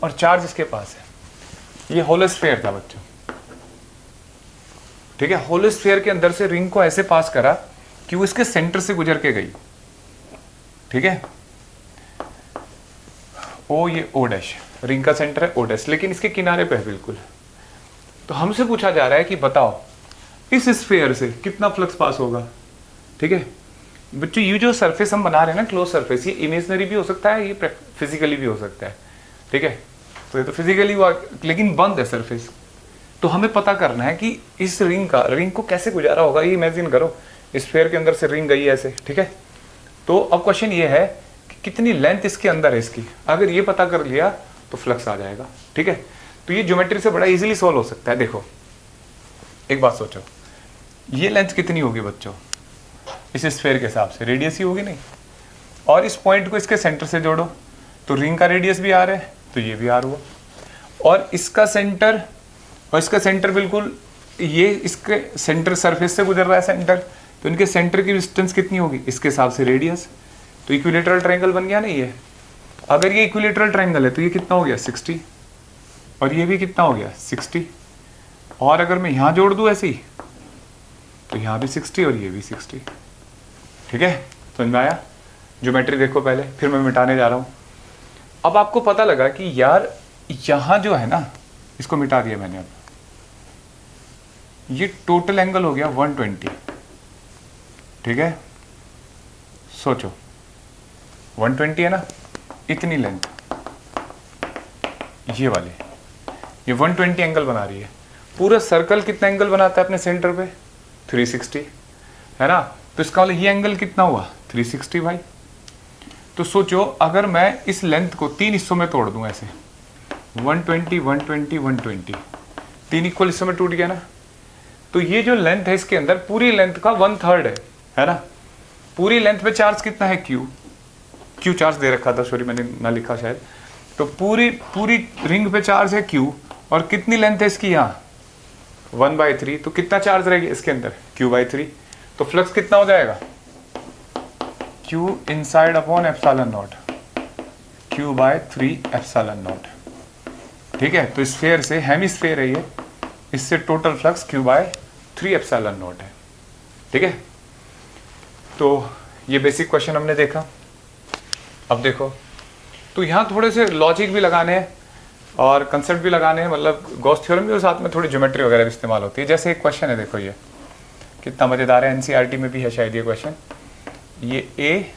और चार्ज इसके पास है, ये होलो स्फीयर था बच्चों, ठीक है। होलो स्फीयर के अंदर से रिंग को ऐसे पास करा कि वो इसके सेंटर से गुजर के गई, ठीक है, ओ, ये O डैश, रिंग का सेंटर है O डैश, लेकिन इसके किनारे पे है बिल्कुल। तो हमसे पूछा जा रहा है कि बताओ इस स्फीयर से कितना फ्लक्स पास होगा, ठीक है। बच्चों ये जो सरफेस हम बना रहे हैं ना, क्लोज सरफेस, ये इमेजिनरी भी हो सकता है, ये फिजिकली भी हो सकता है, ठीक है। तो ये तो फिजिकली हुआ, लेकिन बंद है सरफेस, तो हमें पता करना है कि इस रिंग को कैसे गुजारा होगा। ये इमेजिन करो, स्फीयर के अंदर से रिंग गई है ऐसे, ठीक है। तो अब क्वेश्चन ये है कि कितनी लेंथ इसके अंदर है इसकी, अगर ये पता कर लिया तो फ्लक्स आ जाएगा, ठीक है। तो ये ज्योमेट्री से बड़ा इजीली सॉल्व हो सकता है। देखो एक बात सोचो, ये लेंथ कितनी होगी बच्चों, इस स्फीयर के हिसाब से रेडियस ही होगी नहीं, और इस पॉइंट को इसके सेंटर से जोड़ो, तो रिंग का रेडियस भी R है, तो ये भी R हुआ, और इसका सेंटर और इसका सेंटर बिल्कुल, ये इसके सेंटर सरफेस से गुजर रहा है सेंटर, तो इनके सेंटर की डिस्टेंस कितनी होगी, इसके हिसाब से रेडियस, तो इक्विलेटरल ट्रायंगल बन गया ना ये। अगर ये इक्विलेटरल ट्रायंगल है तो ये कितना हो गया 60, और ये भी कितना हो गया 60, और अगर मैं यहाँ जोड़ दूँ ऐसे ही, तो यहाँ भी 60 और ये भी 60, ठीक है। समझ में आया? ज्योमेट्री देखो पहले, फिर मैं मिटाने जा रहा हूँ। अब आपको पता लगा कि यार यहाँ जो है ना, इसको मिटा दिया मैंने, अब ये टोटल एंगल हो गया 120, ठीक है। सोचो 120 है ना, इतनी लेंथ ये वाली, ये 120 एंगल बना रही है। पूरा सर्कल कितना एंगल बनाता है अपने सेंटर पे, 360 है ना, तो इसका मतलब ये एंगल कितना हुआ 360 भाई। तो सोचो अगर मैं इस लेंथ को 3 हिस्सों में तोड़ दूं ऐसे 120 120 120 3 इक्वल हिस्सों में टूट गया ना, तो ये जो लेंथ है इसके अंदर पूरी लेंथ का 1/3 है ना। पूरी लेंथ पे चार्ज कितना है क्यू चार्ज दे रखा था, सॉरी मैंने ना लिखा शायद। तो पूरी रिंग पे चार्ज है क्यू, और कितनी लेंथ है इसकी यहाँ 1/3, तो कितना चार्ज रहेगा इसके अंदर q/3। तो फ्लक्स कितना हो जाएगा q inside upon epsilon not q/3 epsilon naught. ठीक है, तो स्फीयर से हेमिस्फीयर है ये, इससे total flux q/3 epsilon not है। ठीक है, तो ये बेसिक क्वेश्चन हमने देखा। अब देखो, तो यहाँ थोड़े से लॉजिक भी लगाने हैं और कंसेप्ट भी लगाने हैं, मतलब गॉस थ्योरम भी, और साथ में थोड़ी ज्योमेट्री वगैरह भी इस्तेमाल होती है। जैसे एक क्वेश्चन है, देखो ये कितना मज़ेदार है, एनसीईआरटी में भी है शायद ये क्वेश्चन। ये ए,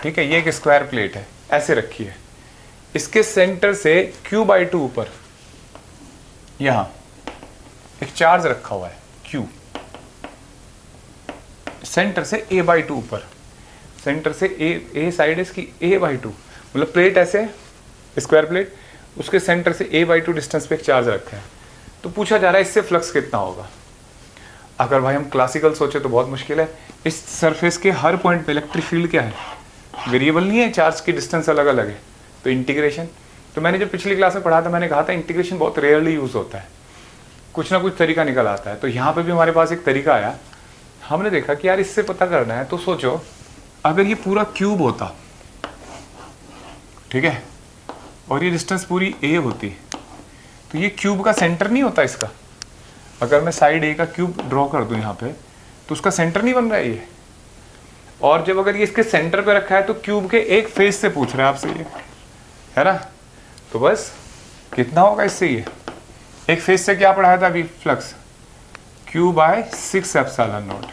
ठीक है, ये एक स्क्वायर प्लेट है ऐसे रखी है, इसके सेंटर से q/2 ऊपर यहाँ एक चार्ज रखा हुआ है q, सेंटर से a/2 ऊपर, सेंटर से a साइड है इसकी a/2, मतलब प्लेट ऐसे स्क्वायर प्लेट, उसके सेंटर से a/2 डिस्टेंस पे एक चार्ज रखा है। तो पूछा जा रहा है इससे फ्लक्स कितना होगा। अगर भाई हम क्लासिकल सोचे तो बहुत मुश्किल है। इस सरफेस के हर पॉइंट पे इलेक्ट्रिक फील्ड क्या है, वेरिएबल नहीं है, चार्ज की डिस्टेंस अलग अलग है। तो इंटीग्रेशन, तो मैंने जो पिछली क्लास में पढ़ा था, मैंने कहा था इंटीग्रेशन बहुत रेयरली यूज होता है, कुछ ना कुछ तरीका निकल आता है। तो यहाँ पे भी हमारे पास एक तरीका आया, हमने देखा कि यार इससे पता करना है। तो सोचो अगर ये पूरा क्यूब होता, ठीक है, और ये डिस्टेंस पूरी a होती, तो ये क्यूब का सेंटर नहीं होता इसका। अगर मैं साइड a का क्यूब ड्रॉ कर दूं यहाँ पे, तो उसका सेंटर नहीं बन रहा है ये। और जब अगर ये इसके सेंटर पे रखा है, तो क्यूब के एक फेस से पूछ रहा है आपसे ये, है ना। तो बस कितना होगा इससे, ये एक फेस से क्या पढ़ाया था अभी, फ्लक्स q/6 एप्सिलॉन नॉट।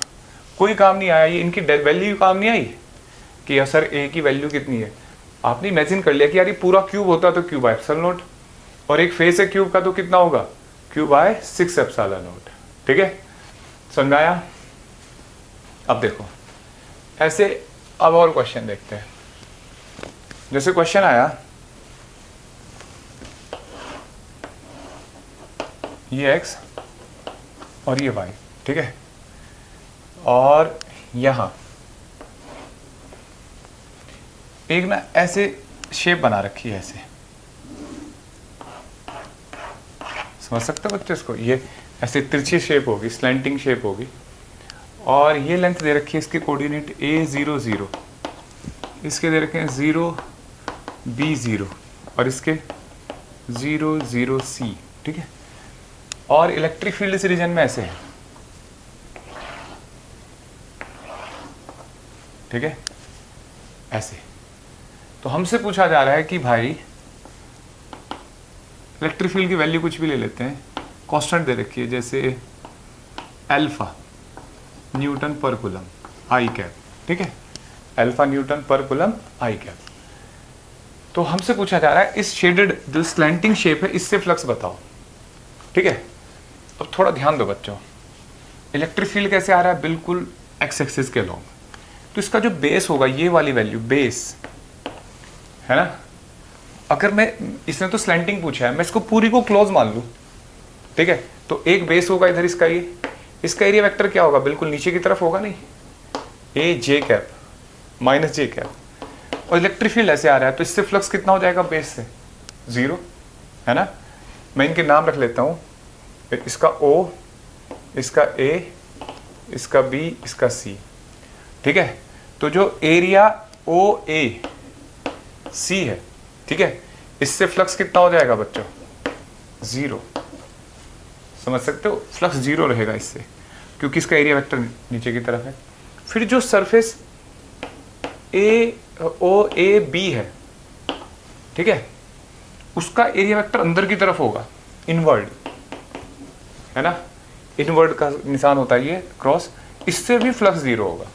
कोई काम नहीं आया, ये इनकी वैल्यू काम नहीं आई कि सर a की वैल्यू कितनी है। आपने इमेजिन कर लिया कि यार ये पूरा क्यूब होता तो q/एप्सिलॉन नॉट, और एक फेस है क्यूब का तो कितना होगा q/6 एप्सिलॉन नॉट। ठीक है, समझाया। अब देखो ऐसे, अब और क्वेश्चन देखते हैं। जैसे क्वेश्चन आया, ये x और ये y, ठीक है, और यहां एक ना ऐसे शेप बना रखी है, ऐसे समझ सकते हो बच्चे इसको, ये ऐसे तिरछी शेप होगी, स्लैंटिंग शेप होगी, और ये लेंथ दे रखी है इसके कोऑर्डिनेट a0 0, इसके दे रखे हैं 0 b0, और इसके 0 0 c, ठीक है। और इलेक्ट्रिक फील्ड इस रीजन में ऐसे है, ठीक है, ऐसे। तो हमसे पूछा जा रहा है कि भाई इलेक्ट्रिक फील्ड की वैल्यू कुछ भी ले लेते हैं, कांस्टेंट दे रखी है, जैसे अल्फा न्यूटन पर कूलम आई कैप, ठीक है, अल्फा न्यूटन पर कूलम आई कैप। तो हमसे पूछा जा रहा है इस शेडेड जो स्लैंटिंग शेप है, इससे फ्लक्स बताओ, ठीक है। अब थोड़ा ध्यान दो बच्चों, इलेक्ट्रिक फील्ड कैसे आ रहा है, बिल्कुल एक्स एक्सिस के लॉन्ग। तो इसका जो बेस होगा, ये वाली वैल्यू बेस है ना, अगर मैं, इसने तो स्लैंटिंग पूछा है, मैं इसको पूरी को क्लोज मान लूं, ठीक है, तो एक बेस होगा इधर इसका, ये इसका एरिया वेक्टर क्या होगा, बिल्कुल नीचे की तरफ होगा, नहीं, ए जे कैप माइनस जे कैप, और इलेक्ट्रिक फील्ड ऐसे आ रहा है, तो इससे फ्लक्स कितना हो जाएगा, बेस से 0, है ना। मैं इनके नाम रख लेता हूं, इसका O, इसका A, इसका B, इसका C, ठीक है। तो जो एरिया OAC है, ठीक है, इससे फ्लक्स कितना हो जाएगा बच्चों, 0। समझ सकते हो, फ्लक्स 0 रहेगा इससे, क्योंकि इसका एरिया वेक्टर नीचे की तरफ है। फिर जो सरफेस OAB है, ठीक है, उसका एरिया वेक्टर अंदर की तरफ होगा, इनवर्ड, है ना, इनवर्ड का निशान होता है ये क्रॉस, इससे भी फ्लक्स 0 होगा,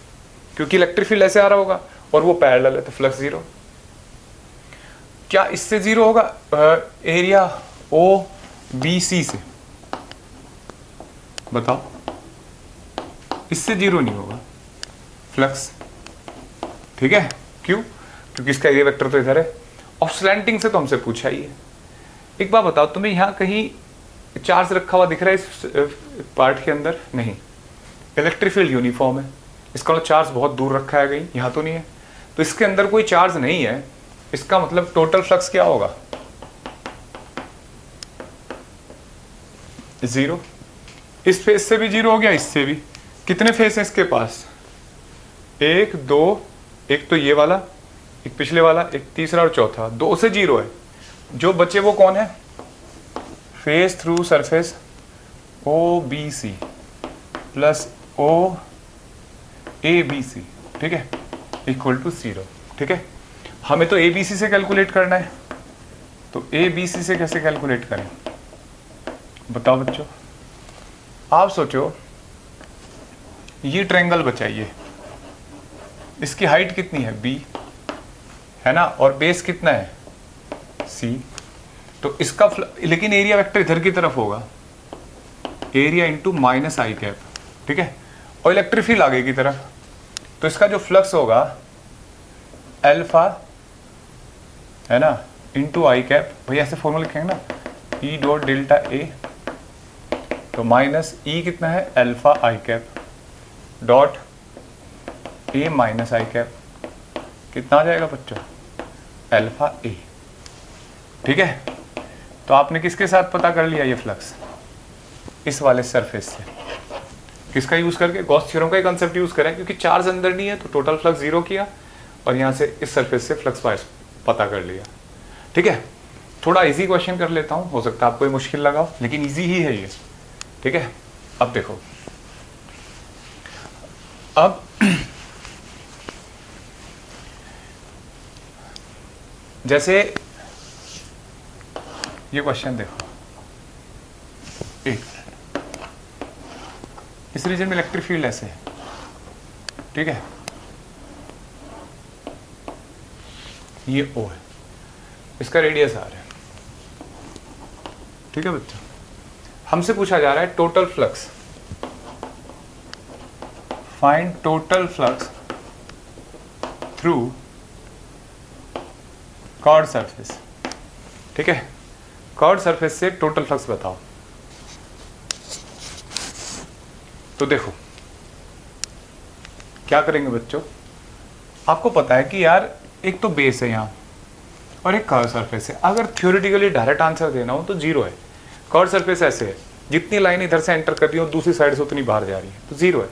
क्योंकि इलेक्ट्रिक फील्ड ऐसे आ रहा होगा और वो पैरेलल है, तो फ्लक्स 0। क्या इससे 0 होगा एरिया OBC से, बताओ, इससे 0 नहीं होगा फ्लक्स, ठीक है, क्यों? क्योंकि इसका एरिया वेक्टर तो इधर है और स्लैंटिंग से तो हमसे पूछा ही है। एक बात बताओ, तुम्हें यहाँ कहीं चार्ज रखा हुआ दिख रहा है इस पार्ट के अंदर? नहीं। इलेक्ट्रिक फील्ड यूनिफॉर्म है, इसका मतलब चार्ज बहुत दूर रखा है कहीं, यहाँ तो नहीं है। तो इसके अंदर कोई चार्ज नहीं है, इसका मतलब टोटल फ्लक्स क्या होगा? 0। इस फेस से भी 0 हो गया, इससे भी। कितने फेस हैं इसके पास? 1 2, एक तो ये वाला, एक पिछले वाला, एक तीसरा और चौथा। 2 से 0 है, जो बचे वो कौन है? Face through surface OBC plus OABC, ठीक है, इक्वल टू 0। ठीक है, हमें तो ABC से कैलकुलेट करना है, तो ABC से कैसे कैलकुलेट करें बताओ बच्चों? आप सोचो, ये ट्रायंगल बचाइए, इसकी हाइट कितनी है? B है ना, और बेस कितना है? C। तो इसका लेकिन एरिया वेक्टर इधर की तरफ होगा, एरिया इंटू माइनस आई कैप, ठीक है, और इलेक्ट्रिक फील्ड आगे की तरफ। तो इसका जो फ्लक्स होगा अल्फा, है ना, इंटू आई कैप, भैया ऐसे फॉर्मूला लिखेंगे ना, ई डॉट डेल्टा ए, तो माइनस ई कितना है? Alpha I cap dot A minus I cap, कितना आ जाएगा बच्चों? अल्फा ए। ठीक है, तो आपने किसके साथ पता कर लिया ये फ्लक्स? इस वाले सरफेस से। किसका यूज करके? गॉस थ्योरम का ही कंसेप्ट यूज करें, क्योंकि चार्ज अंदर नहीं है तो टोटल फ्लक्स 0 किया और यहाँ से इस सरफेस से फ्लक्स वाइज पता कर लिया। ठीक है, थोड़ा इजी क्वेश्चन कर लेता हूँ, हो सकता है आपको ये मुश्किल लगा हो, लेकिन इजी ही है ये। ठीक है, अब देखो, अब जैसे ये क्वेश्चन देखो, एक इस रीजन में इलेक्ट्रिक फील्ड ऐसे है, ठीक है, ये O है, इसका रेडियस R है। ठीक है बच्चों, हमसे पूछा जा रहा है total flux, find total flux through curved surface. ठीक है, कर्व्ड सरफेस से टोटल फ्लक्स बताओ। तो देखो क्या करेंगे बच्चों, आपको पता है कि यार एक तो बेस है यहाँ और एक कर्व सरफेस है। अगर थ्योरेटिकली डायरेक्ट आंसर देना हो तो 0 है। कर्व सरफेस ऐसे है, जितनी लाइन इधर से एंटर कर रही हो दूसरी साइड से उतनी बाहर जा रही है, तो 0 है।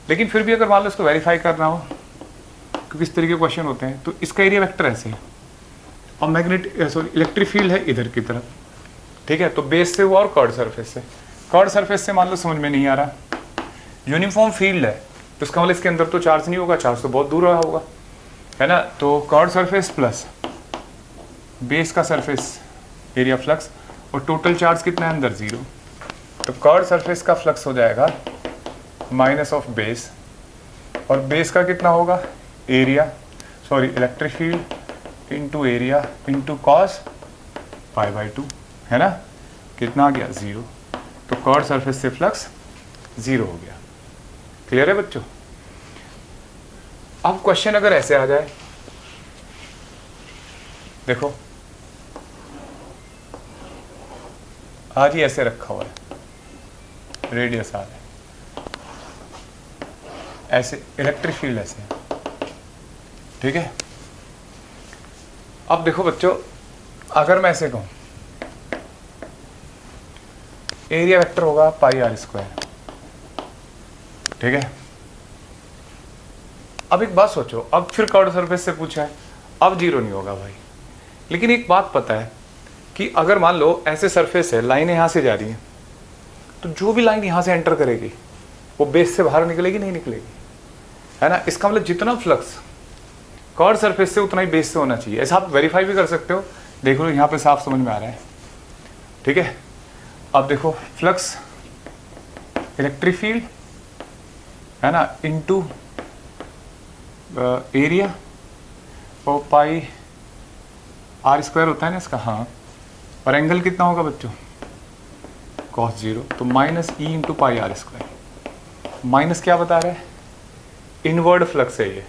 लेकिन फिर भी अगर मान लो इसको वेरीफाई करना हो, क्योंकि इस तरीके के क्वेश्चन होते हैं, तो इसका एरिया वेक्टर ऐसे है और इलेक्ट्रिक फील्ड है इधर की तरफ। ठीक है, तो बेस से हुआ और कर्व सरफेस से। कर्व सरफेस से मान लो समझ में नहीं आ रहा, यूनिफॉर्म फील्ड है, तो इसका मतलब इसके अंदर तो चार्ज नहीं होगा, चार्ज तो बहुत दूर रहा होगा, है ना। तो कर्व सरफेस प्लस बेस का सरफेस एरिया फ्लक्स, और टोटल चार्ज कितना है अंदर? 0। तो कर्व सरफेस का फ्लक्स हो जाएगा माइनस ऑफ बेस, और बेस का कितना होगा? Area, sorry electric field into area into cos pi by 2, है ना। कितना आ गया? 0। तो कर्व सरफेस से फ्लक्स 0 हो गया। क्लियर है बच्चों? अब क्वेश्चन अगर ऐसे आ जाए, देखो आज ही ऐसे रखा हुआ है, रेडियस आ रहा है, ऐसे इलेक्ट्रिक फील्ड ऐसे है, ठीक है। अब देखो बच्चों, अगर मैं ऐसे कहूं एरिया वेक्टर होगा पाई आर स्क्वायर, ठीक है। अब एक बात सोचो, अब फिर कर्व सरफेस से पूछा है, अब 0 नहीं होगा भाई। लेकिन एक बात पता है कि अगर मान लो ऐसे सरफेस है, लाइनें यहां से जा रही हैं, तो जो भी लाइन यहां से एंटर करेगी वो बेस से बाहर निकलेगी, नहीं निकलेगी, है ना। इसका मतलब जितना फ्लक्स कर्व सरफेस से उतना ही बेस से होना चाहिए। ऐसा आप वेरीफाई भी कर सकते हो, देख लो यहाँ पे साफ समझ में आ रहा है, ठीक है। अब देखो फ्लक्स इलेक्ट्रिक फील्ड, है ना, इनटू एरिया और पाई आर स्क्वायर होता है ना इसका, हाँ, और एंगल कितना होगा बच्चों? cos 0, तो minus e into pi r square. Minus क्या बता रहा है? इनवर्ड फ्लक्स है ये,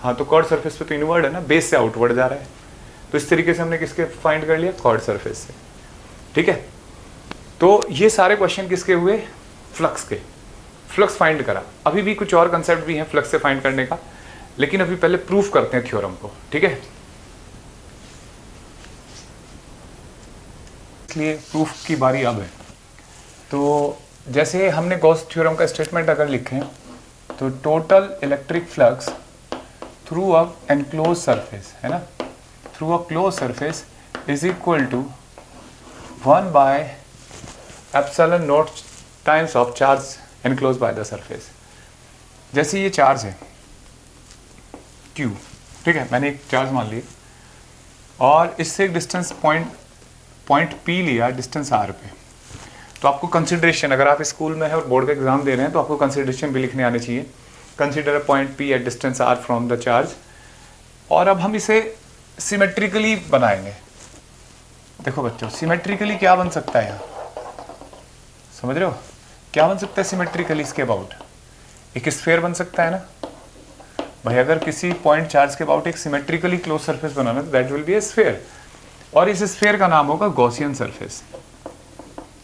हाँ, तो कॉर्ड सरफेस पे तो इनवर्ड है ना, बेस से आउटवर्ड जा रहा है, तो इस तरीके से हमने किसके फाइंड कर लिया, कॉर्ड सरफेस से। ठीक है, तो ये सारे क्वेश्चन किसके हुए, फ्लक्स के। फ्लक्स फाइंड करा। अभी भी कुछ और कंसेप्ट भी हैं फ्लक्स से फाइंड करने का, लेकिन अभी पहले प्रूफ करते हैं थ्योरम को। ठीक है, इसलिए प्रूफ की बारी अब है। तो जैसे हमने गॉस थ्योरम का स्टेटमेंट अगर लिखें तो total electric flux through a enclose surface, है ना, through a close surface is equal to 1 by epsilon naught times of charge enclose by the surface. जैसे ये चार्ज है Q, ठीक है, मैंने एक चार्ज मान लिया और इससे एक डिस्टेंस पॉइंट P लिया, डिस्टेंस R पे। तो आपको कंसिडरेशन, अगर आप स्कूल में है और बोर्ड का एग्जाम दे रहे हैं तो आपको कंसिडरेशन भी लिखने आने चाहिए। Consider a point P at distance R from the charge. और अब हम इसे सिमेट्रिकली बनाएंगे। देखो बच्चों, सिमेट्रिकली क्या बन सकता है यहाँ, समझ रहे हो क्या बन सकता है सिमेट्रिकली इसके अबाउट, एक स्फीयर बन सकता है ना भाई। अगर किसी पॉइंट चार्ज के अबाउट एक सिमेट्रिकली क्लोज सरफेस बनाना तो that will B A sphere, और इस स्फीयर का नाम होगा Gaussian surface.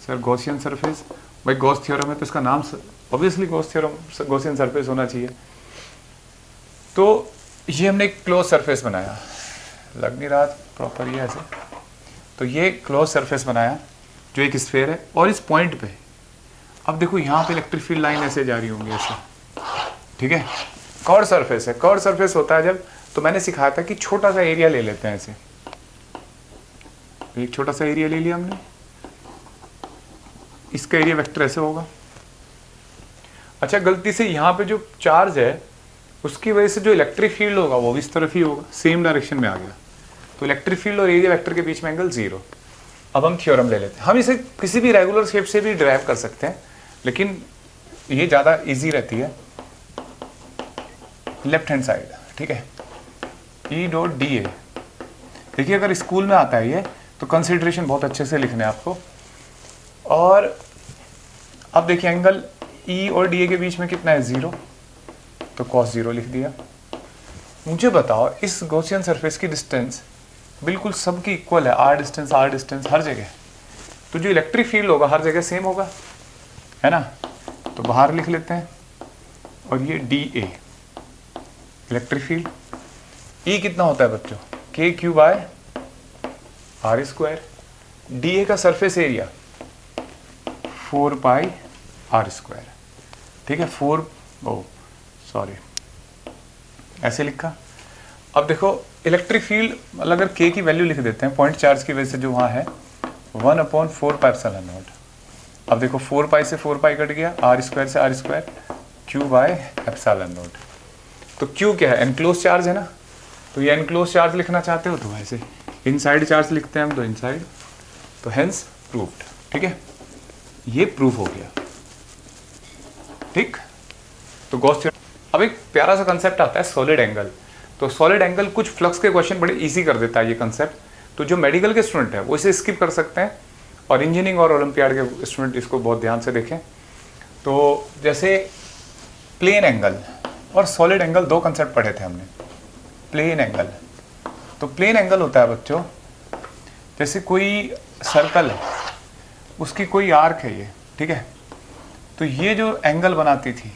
Sir Gaussian surface, भाई गॉस थ्योरम है तो इसका नाम ऑब्वियसली गॉसियन सरफेस होना चाहिए। तो ये हमने एक क्लोज सरफेस बनाया, लग नहीं रहा प्रॉपर ये ऐसे, तो ये क्लोज सरफेस बनाया जो एक स्फीयर है। और इस पॉइंट पे अब देखो यहाँ पे इलेक्ट्रिक फील्ड लाइन ऐसे जा रही होंगी ऐसे, ठीक है, कर्व सरफेस है। कर्व सरफेस होता है जब, तो मैंने सिखाया था कि छोटा सा एरिया ले लेते हैं ऐसे, एक छोटा सा एरिया ले लिया हमने, इसका एरिया वेक्टर ऐसे होगा। अच्छा, गलती से यहाँ पे जो चार्ज है उसकी वजह से जो इलेक्ट्रिक फील्ड होगा वो भी इस तरफ ही होगा, सेम डायरेक्शन में आ गया, तो इलेक्ट्रिक फील्ड और एरिया वेक्टर के बीच में एंगल 0। अब हम थ्योरम ले लेते हैं। हम इसे किसी भी रेगुलर शेप से भी डिराइव कर सकते हैं, लेकिन ये ज़्यादा इजी रहती है लेफ्ट हैंड साइड। ठीक है, E डॉट डी ए। देखिए अगर स्कूल में आता है ये तो कंसिडरेशन बहुत अच्छे से लिखने हैं आपको। और अब देखिए एंगल E और डी ए के बीच में कितना है, 0, तो cos 0 लिख दिया। मुझे बताओ इस गॉसियन सरफेस की डिस्टेंस बिल्कुल सबकी इक्वल है, r डिस्टेंस हर जगह, तो जो इलेक्ट्रिक फील्ड होगा हर जगह सेम होगा, है ना। तो बाहर लिख लेते हैं, और ये d A electric field. E कितना होता है बच्चों, k Q by r square. D A का surface area 4 pi r square. ठीक है, ऐसे लिखा। अब देखो इलेक्ट्रिक फील्ड, मतलब अगर k की वैल्यू लिख देते हैं पॉइंट चार्ज की वजह से जो वहाँ है, 1/4 पाई एप्सिलॉन नॉट। अब देखो 4 पाई से 4 पाई कट गया, आर स्क्वायर से r square, q by epsilon naught. तो क्यू क्या है, एनक्लोज चार्ज है ना, तो ये एनक्लोज चार्ज लिखना चाहते हो तो ऐसे इनसाइड चार्ज लिखते हैं हम, तो इनसाइड, तो हेंस प्रूव्ड। ठीक है, ये प्रूफ हो गया। ठीक, तो गॉस थ्योरम। अब एक प्यारा सा कंसेप्ट आता है सॉलिड एंगल। तो सॉलिड एंगल कुछ फ्लक्स के क्वेश्चन बड़े इजी कर देता है ये कंसेप्ट, तो जो मेडिकल के स्टूडेंट है वो इसे स्किप कर सकते हैं, और इंजीनियरिंग और ओलंपियाड के स्टूडेंट इसको बहुत ध्यान से देखें। तो जैसे प्लेन एंगल और सॉलिड एंगल, दो कंसेप्ट पढ़े थे हमने। प्लेन एंगल, तो प्लेन एंगल होता है बच्चों, जैसे कोई सर्कल है, उसकी कोई आर्क है ये, ठीक है, तो ये जो एंगल बनाती थी,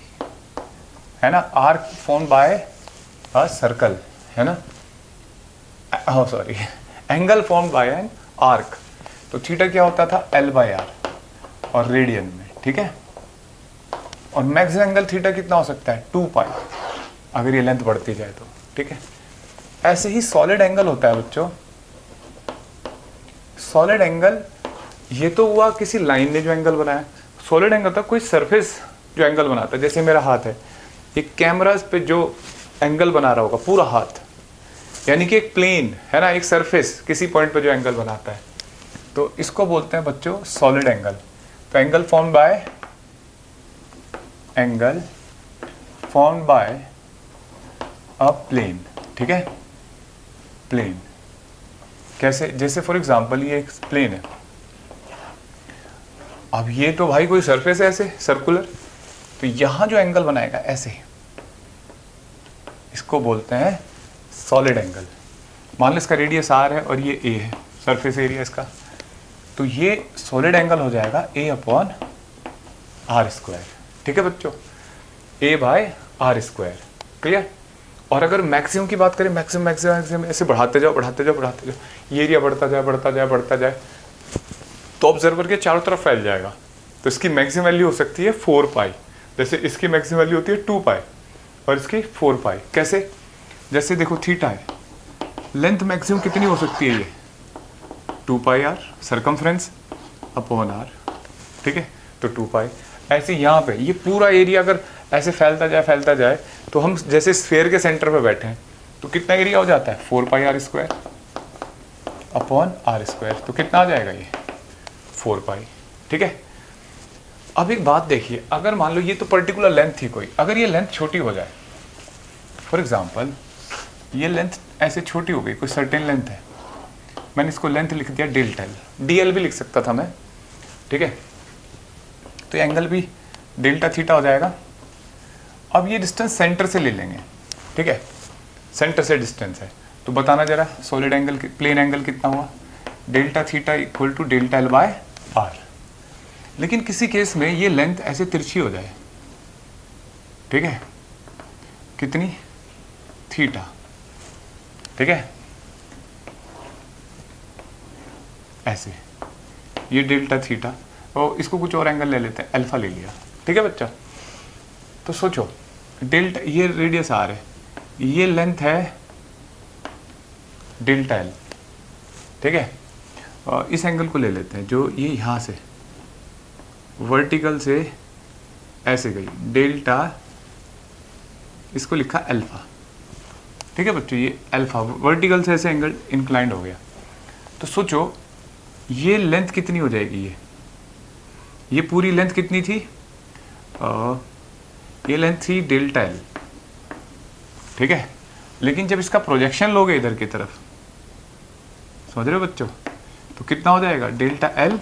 है ना, arc form by a circle, है ना, angle form bye an arc. तो थीटा क्या होता था, L/R, और रेडियन में, ठीक है। और मैक्सिमम एंगल थीटा कितना हो सकता है, 2 पाई, अगर ये लेंथ बढ़ती जाए तो, ठीक है। ऐसे ही सॉलिड एंगल होता है बच्चों। सॉलिड एंगल, ये तो हुआ किसी लाइन ने जो एंगल बनाया। सॉलिड एंगल था कोई सरफेस जो एंगल बनाता है, जैसे मेरा हाथ है, एक कैमरा पे जो एंगल बना रहा होगा पूरा हाथ, यानी कि एक प्लेन है ना, एक सरफेस किसी पॉइंट पे जो एंगल बनाता है, तो इसको बोलते हैं बच्चों सॉलिड एंगल। तो angle form by a plane, ठीक है, प्लेन। कैसे, जैसे फॉर एग्जांपल ये एक प्लेन है, अब ये तो भाई कोई सरफेस है ऐसे सर्कुलर, तो यहां जो एंगल बनाएगा ऐसे, इसको इसको बोलते हैं सॉलिड एंगल। मान लो इसका रेडियस आर है और ये ए है, सरफेस एरिया इसका, तो ये सॉलिड एंगल हो जाएगा ए अपॉन आर स्क्वायर। ठीक है बच्चों, ए बाय आर स्क्वायर। क्लियर? और अगर मैक्सिमम की बात करें, मैक्सिमम मैक्सिमम मैक्सिमम ऐसे बढ़ाते जाओ बढ़ाते जाओ बढ़ाते जाओ, ये एरिया बढ़ता जाए बढ़ता जाए बढ़ता जाए, तो ऑब्जर्वर के चारों तरफ फैल जाएगा। तो इसकी मैक्सिमम वैल्यू हो सकती है 4 पाई, जैसे इसकी मैक्सिमम वैल्यू होती है 2 पाई और इसकी 4 पाई। कैसे? जैसे देखो थीटा है, लेंथ मैक्सिमम कितनी हो सकती है? ये 2 pi are circumference upon are. ठीक है, तो 2 पाई। ऐसे यहाँ पे ये पूरा एरिया अगर ऐसे फैलता जाए तो हम जैसे स्फेयर के सेंटर पे बैठे हैं तो कितना एरिया हो जाता है? 4 pi r square upon r square. तो कितना आ जाएगा ये? 4 पाई। ठीक है, अब एक बात देखिए, अगर मान लो ये तो पर्टिकुलर लेंथ थी कोई, अगर ये लेंथ छोटी हो जाए, फॉर एग्जाम्पल ये लेंथ ऐसे छोटी हो गई, कोई सर्टेन लेंथ है, मैंने इसको लेंथ लिख दिया डेल्टा एल, डीएल भी लिख सकता था मैं। ठीक है, तो एंगल भी डेल्टा थीटा हो जाएगा। अब ये डिस्टेंस सेंटर से ले लेंगे। ठीक है, सेंटर से डिस्टेंस है तो बताना जरा सॉलिड एंगल प्लेन एंगल कितना हुआ? Delta theta equal to delta l by r. लेकिन किसी केस में ये लेंथ ऐसे तिरछी हो जाए, ठीक है, कितनी? थीटा। ठीक है, ऐसे ये डेल्टा थीटा, और इसको कुछ और एंगल ले लेते हैं, अल्फा ले लिया। ठीक है बच्चा, तो सोचो डेल्टा, ये रेडियस आर है, ये लेंथ है डेल्टा एल। ठीक है, और इस एंगल को ले लेते हैं जो ये यहाँ से वर्टिकल से ऐसे गई, डेल्टा, इसको लिखा अल्फा। ठीक है बच्चों, ये अल्फा वर्टिकल से ऐसे एंगल इंक्लाइंड हो गया। तो सोचो ये लेंथ कितनी हो जाएगी? ये पूरी लेंथ कितनी थी? ये लेंथ थी डेल्टा एल। ठीक है, लेकिन जब इसका प्रोजेक्शन लोगे इधर की तरफ, समझ रहे हो बच्चों, तो कितना हो जाएगा? Delta l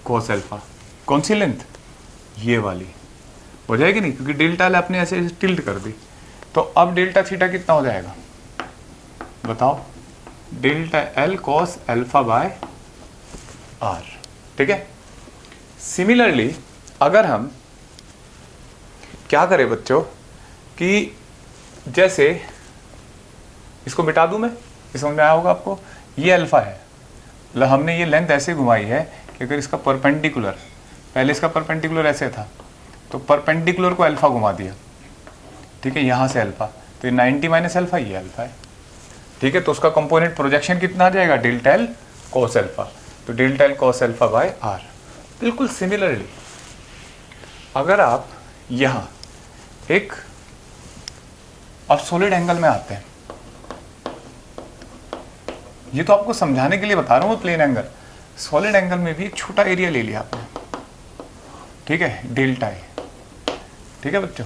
cos alpha. कौन सी लेंथ? ये वाली हो जाएगी नहीं, क्योंकि डेल्टा एल आपने ऐसे टिल्ट कर दी। तो अब डेल्टा थीटा कितना हो जाएगा बताओ? Delta l cos alpha by r. ठीक है, सिमिलरली अगर हम क्या करें बच्चों कि जैसे इसको मिटा दूं मैं, ये समझ में आया होगा आपको, ये अल्फा है, मतलब हमने ये लेंथ ऐसे घुमाई है कि अगर इसका परपेंडिकुलर, पहले इसका परपेंडिकुलर ऐसे था तो परपेंडिकुलर को अल्फा घुमा दिया। ठीक है, यहाँ से अल्फा, तो ये 90 माइनस अल्फा, ये अल्फा है। ठीक है, तो उसका कंपोनेंट प्रोजेक्शन कितना आ जाएगा? Delta l cos alpha. तो delta l cos alpha by r. बिल्कुल सिमिलरली अगर आप यहाँ एक, अब सॉलिड एंगल में आते हैं, ये तो आपको समझाने के लिए बता रहा हूँ प्लेन एंगल। सॉलिड एंगल में भी एक छोटा एरिया ले लिया आपने, ठीक है, डेल्टा ए। ठीक है बच्चों,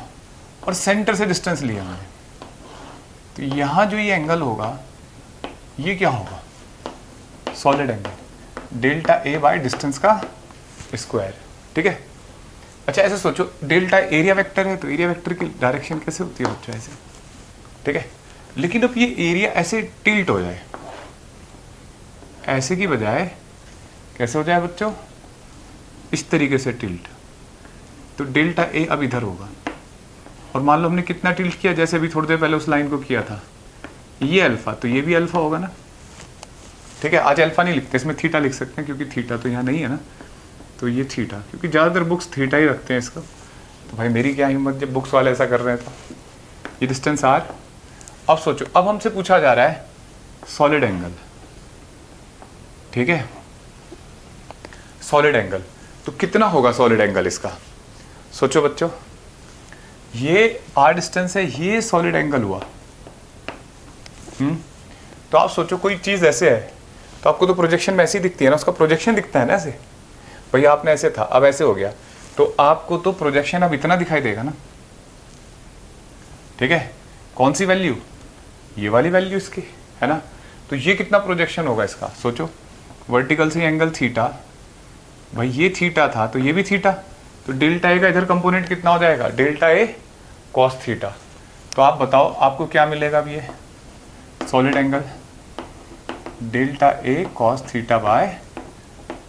और सेंटर से डिस्टेंस लिया हमने, तो यहाँ जो ये एंगल होगा ये क्या होगा? Solid angle, delta a by distance का स्क्वायर। ठीक है, अच्छा ऐसे सोचो, डेल्टा एरिया वेक्टर है तो एरिया वेक्टर की डायरेक्शन कैसे होती है बच्चों? ऐसे। ठीक है, लेकिन अब ये एरिया ऐसे टिल्ट हो जाए, ऐसे की बजाय कैसे हो जाए बच्चों? इस तरीके से टिल्ट, तो डेल्टा ए अब इधर होगा। और मान लो हमने कितना टिल्ट किया, जैसे अभी थोड़ी देर पहले उस लाइन को किया था, ये अल्फा, तो ये भी अल्फा होगा ना। ठीक है, आज अल्फा नहीं लिखते, इसमें थीटा लिख सकते हैं, क्योंकि थीटा तो यहाँ नहीं है ना, तो ये थीटा, क्योंकि ज़्यादातर बुक्स थीटा ही रखते हैं इसका। तो भाई मेरी क्या हिम्मत जब बुक्स वाले ऐसा कर रहे हैं। तो ये डिस्टेंस आर। अब सोचो, अब हमसे पूछा जा रहा है सॉलिड एंगल। ठीक है, सॉलिड एंगल, तो कितना होगा सॉलिड एंगल इसका? सोचो बच्चों, ये आर डिस्टेंस है, ये सॉलिड एंगल हुआ। तो आप सोचो कोई चीज़ ऐसे है, तो आपको तो प्रोजेक्शन में ऐसी दिखती है ना, उसका प्रोजेक्शन दिखता है ना ऐसे। भैया आपने ऐसे था, अब ऐसे हो गया, तो आपको तो प्रोजेक्शन अब इतना दिखाई देगा ना। ठीक है, कौन सी वैल्यू? ये वाली वैल्यू इसकी है ना। तो ये कितना प्रोजेक्शन होगा इसका? सोचो, वर्टिकल से एंगल थीटा, भाई ये थीटा था तो ये भी थीटा, तो डेल्टा ए का इधर कंपोनेंट कितना हो जाएगा? Delta a cos theta. तो आप बताओ आपको क्या मिलेगा अब, ये solid angle delta a cos theta by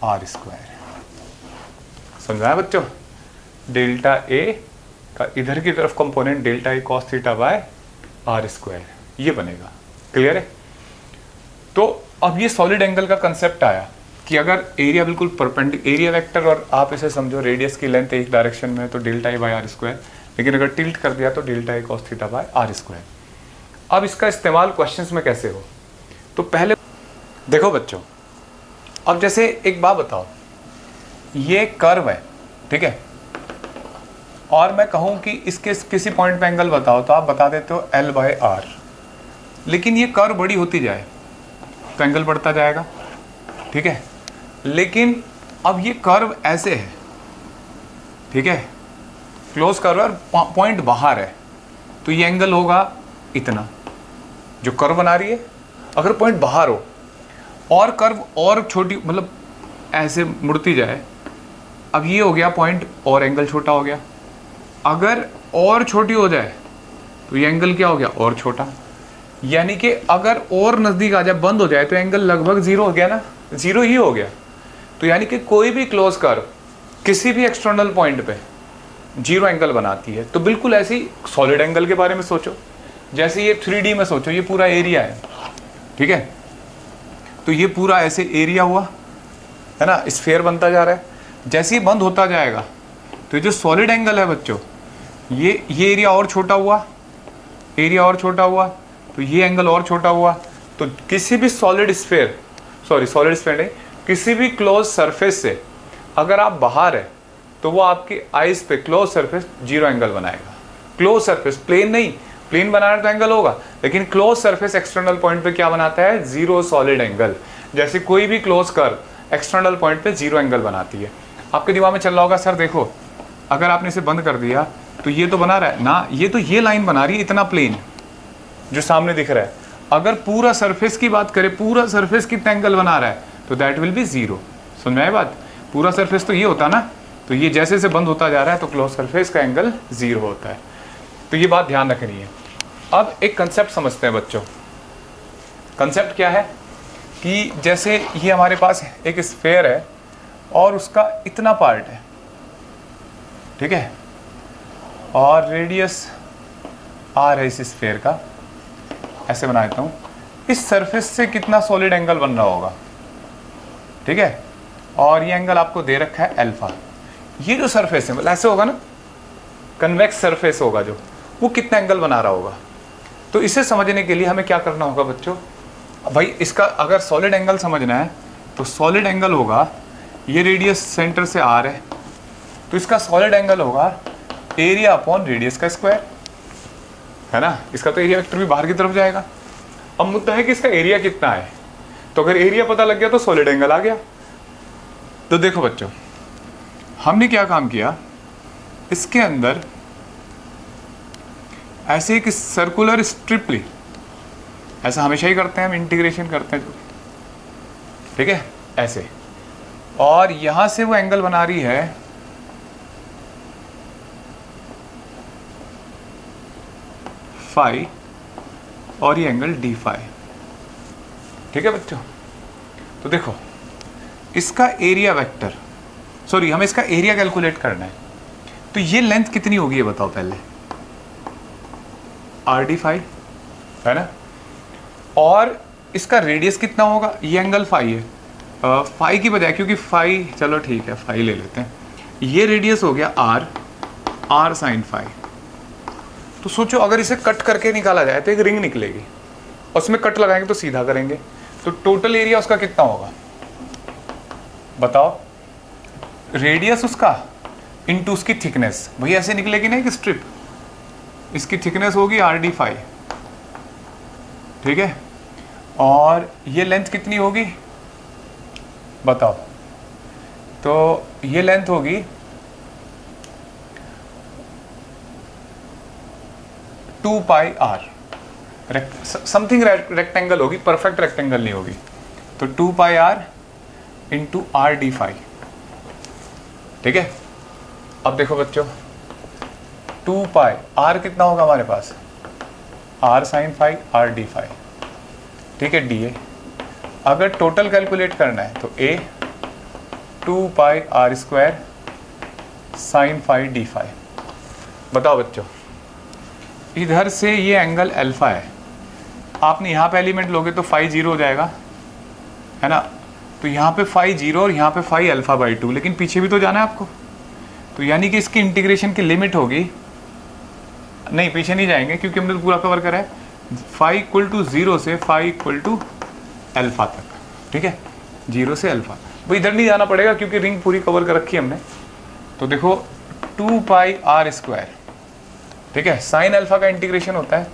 r square. समझाया बच्चों, डेल्टा ए का इधर की तरफ component delta a cos theta by r square, ये बनेगा। क्लियर है? तो अब ये सॉलिड एंगल का कंसेप्ट आया कि अगर एरिया बिल्कुल परपेंडिकुलर, एरिया वेक्टर और आप इसे समझो रेडियस की लेंथ एक डायरेक्शन में है तो delta a by r square, लेकिन अगर टिल्ट कर दिया तो delta a cos theta by r square. अब इसका इस्तेमाल क्वेश्चंस में कैसे हो, तो पहले देखो बच्चों, अब जैसे एक बात बताओ, ये कर्व है, ठीक है, और मैं कहूं कि इसके किसी पॉइंट पे एंगल बताओ तो आप बता देते हो L बाय आर, लेकिन ये कर्व बड़ी होती जाए तो एंगल बढ़ता जाएगा, ठीक है। लेकिन अब ये कर्व ऐसे है, ठीक है, क्लोज कर्व और पॉइंट बाहर है, तो ये एंगल होगा इतना जो कर्व बना रही है। अगर पॉइंट बाहर हो और कर्व और छोटी, मतलब ऐसे मुड़ती जाए, अब ये हो गया पॉइंट और एंगल छोटा हो गया। अगर और छोटी हो जाए तो ये एंगल क्या हो गया, और छोटा। यानी कि अगर और नज़दीक आ जाए, बंद हो जाए, तो एंगल लगभग जीरो हो गया ना, जीरो ही हो गया। तो यानी कि कोई भी क्लोज कर्व किसी भी एक्सटर्नल पॉइंट पे जीरो एंगल बनाती है। तो बिल्कुल ऐसे ही सॉलिड एंगल के बारे में सोचो, जैसे ये 3D में सोचो, ये पूरा एरिया है, ठीक है, तो ये पूरा ऐसे एरिया हुआ है ना, स्फीयर बनता जा रहा है। जैसे ही बंद होता जाएगा तो ये जो सॉलिड एंगल है बच्चों, ये एरिया और छोटा हुआ, एरिया और छोटा हुआ, तो ये एंगल और छोटा हुआ। तो किसी भी सॉलिड स्फीयर नहीं, किसी भी क्लोज सरफेस से अगर आप बाहर है तो वो आपकी आइज पे क्लोज सरफेस जीरो एंगल बनाएगा। क्लोज सरफेस, प्लेन नहीं, प्लेन बनाना तो एंगल होगा, लेकिन क्लोज सरफेस एक्सटर्नल पॉइंट पे क्या बनाता है, जीरो सॉलिड एंगल। जैसे कोई भी क्लोज कर्व एक्सटर्नल पॉइंट पे जीरो एंगल बनाती है। आपके दिमाग में चल रहा होगा, सर देखो अगर आपने इसे बंद कर दिया तो ये तो बना रहा है ना, ये तो ये लाइन बना रही है, इतना प्लेन जो सामने दिख रहा है। अगर पूरा सरफेस की बात करें, पूरा सरफेस कितना एंगल बना रहा है, तो दैट विल बी जीरो। समझ में आई बात? पूरा सरफेस तो ये होता ना, तो ये जैसे जैसे बंद होता जा रहा है तो क्लोज सरफेस का एंगल जीरो होता है। तो ये बात ध्यान रखनी है। अब एक कंसेप्ट समझते हैं बच्चों। कंसेप्ट क्या है कि जैसे ये हमारे पास एक स्फीयर है और उसका इतना पार्ट है, ठीक है, और रेडियस आर है इस स्फीयर का, ऐसे बना देता हूँ। इस सरफेस से कितना सॉलिड एंगल बन रहा होगा, ठीक है, और ये एंगल आपको दे रखा है अल्फा। ये जो सरफेस है, मतलब ऐसे होगा ना, कन्वेक्स सरफेस होगा जो, वो कितना एंगल बना रहा होगा। तो इसे समझने के लिए हमें क्या करना होगा बच्चों, भाई इसका अगर सॉलिड एंगल समझना है तो सॉलिड एंगल होगा, ये रेडियस सेंटर से आर है, तो इसका सॉलिड एंगल होगा एरिया अपॉन रेडियस का स्क्वायर, है ना। इसका तो एरिया वेक्टर भी बाहर की तरफ जाएगा। अब मुद्दा है कि इसका एरिया कितना है, तो अगर एरिया पता लग गया तो सॉलिड एंगल आ गया। तो देखो बच्चों, हमने क्या काम किया, इसके अंदर ऐसे एक सर्कुलर स्ट्रिप ली, ऐसा हमेशा ही करते हैं हम, इंटीग्रेशन करते हैं जो, ठीक है, ऐसे, और यहां से वो एंगल बना रही है फाई, और ये एंगल डी फाई, ठीक है बच्चों। तो देखो इसका एरिया वेक्टर, सॉरी हमें इसका एरिया कैलकुलेट करना है, तो ये लेंथ कितनी होगी ये बताओ पहले, आर डी फाई, है ना, और इसका रेडियस कितना होगा, ये एंगल फाई है, फाई की बजाय, क्योंकि फाई, चलो ठीक है फाई ले लेते हैं, ये रेडियस हो गया आर, आर साइन फाई। तो सोचो अगर इसे कट करके निकाला जाए तो एक रिंग निकलेगी, और उसमें कट लगाएंगे तो सीधा करेंगे, तो टोटल एरिया उसका कितना होगा बताओ, रेडियस उसका इनटू उसकी थिकनेस, वही ऐसे निकलेगी ना एक स्ट्रिप, इसकी थिकनेस होगी आर डी फाई, ठीक है, और ये लेंथ कितनी होगी बताओ, तो ये लेंथ होगी 2 पाई आर, समथिंग रेक्टेंगल होगी, परफेक्ट रेक्टेंगल नहीं होगी, तो 2 pi r into r d phi, ठीक है। अब देखो बच्चों 2 पाई आर कितना होगा हमारे पास r sine phi r d phi, ठीक है, डी ए। अगर टोटल कैलकुलेट करना है तो A 2 pi r square sine phi d phi. बताओ बच्चों, इधर से ये एंगल अल्फा है, आपने यहाँ पे एलिमेंट लोगे तो फाई जीरो हो जाएगा, है ना, तो यहाँ पे फाई जीरो और यहाँ पे फाई अल्फा बाई 2, लेकिन पीछे भी तो जाना है आपको, तो यानी कि इसकी इंटीग्रेशन की लिमिट होगी, नहीं पीछे नहीं जाएंगे क्योंकि हमने तो पूरा कवर करा है, फाई इक्वल टू 0 से फाई इक्वल टू अल्फा तक, ठीक है, 0 से अल्फा। वो इधर नहीं जाना पड़ेगा क्योंकि रिंग पूरी कवर कर रखी है हमने। तो देखो 2 पाई आर स्क्वायर, ठीक है, साइन अल्फा का इंटीग्रेशन होता है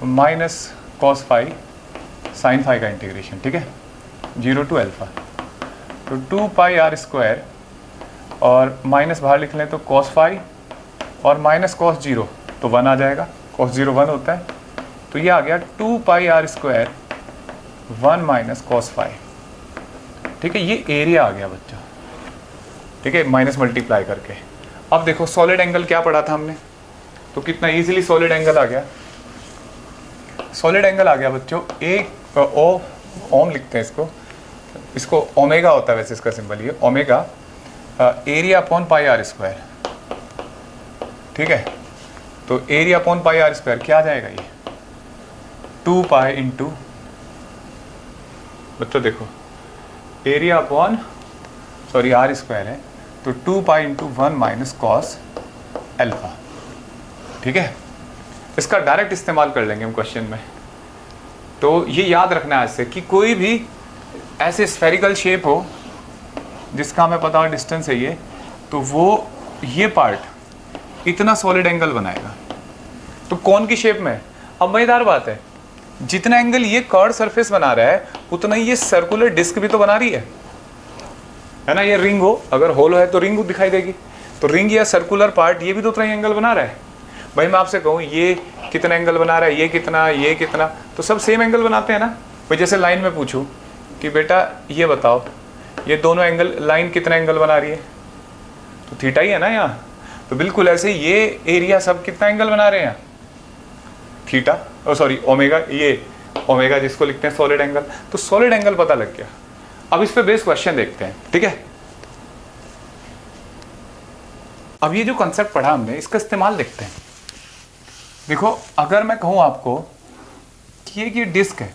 minus cos phi sine phi का इंटीग्रेशन, ठीक है, 0 टू अल्फा। तो 2 पाई आर स्क्वायर और माइनस बाहर लिख लें तो कॉस फाई और माइनस कॉस 0 तो 1 आ जाएगा, कॉस 0 1 होता है, तो ये आ गया 2 pi r square 1 minus cos phi, ठीक है, ये एरिया आ गया बच्चा, ठीक है, माइनस मल्टीप्लाई करके। अब देखो सॉलिड एंगल क्या पढ़ा था हमने, तो कितना इजीली सॉलिड एंगल आ गया, सॉलिड एंगल आ गया बच्चों, एक ओम लिखते हैं इसको ओमेगा होता है वैसे इसका सिंबल, ये omega area upon pi r square, ठीक है, तो area upon pi r square क्या आ जाएगा, ये 2 पाई इंटू, बच्चों देखो area upon sorry r square है, तो 2 pi into 1 minus cos alpha, ठीक है, इसका डायरेक्ट इस्तेमाल कर लेंगे हम क्वेश्चन में। तो ये याद रखना है आज से कि कोई भी ऐसे स्फेरिकल शेप हो जिसका हमें पता हो डिस्टेंस है ये, तो वो ये पार्ट इतना सॉलिड एंगल बनाएगा। तो कौन की शेप में, अब मजेदार बात है, जितना एंगल ये कर्व सरफेस बना रहा है उतना ही ये सर्कुलर डिस्क भी तो बना रही है ना, ये रिंग हो, अगर होल है तो रिंग दिखाई देगी, तो रिंग या सर्कुलर पार्ट ये भी तो उतना ही एंगल बना रहा है। भाई मैं आपसे कहूँ ये कितना एंगल बना रहा है, ये कितना, तो सब सेम एंगल बनाते हैं ना। भाई जैसे लाइन में पूछूं कि बेटा ये बताओ ये दोनों एंगल, लाइन कितना एंगल बना रही है, तो थीटा ही है ना यहाँ, तो बिल्कुल ऐसे ये एरिया सब कितना एंगल बना रहे हैं, थीटा, सॉरी ओमेगा, ये ओमेगा जिसको लिखते हैं सॉलिड एंगल, तो सॉलिड एंगल पता लग गया। अब इस पे बेस क्वेश्चन देखते हैं, ठीक है। अब ये जो कॉन्सेप्ट पढ़ा हमने इसका इस्तेमाल देखते हैं। देखो अगर मैं कहूं आपको कि ये डिस्क है,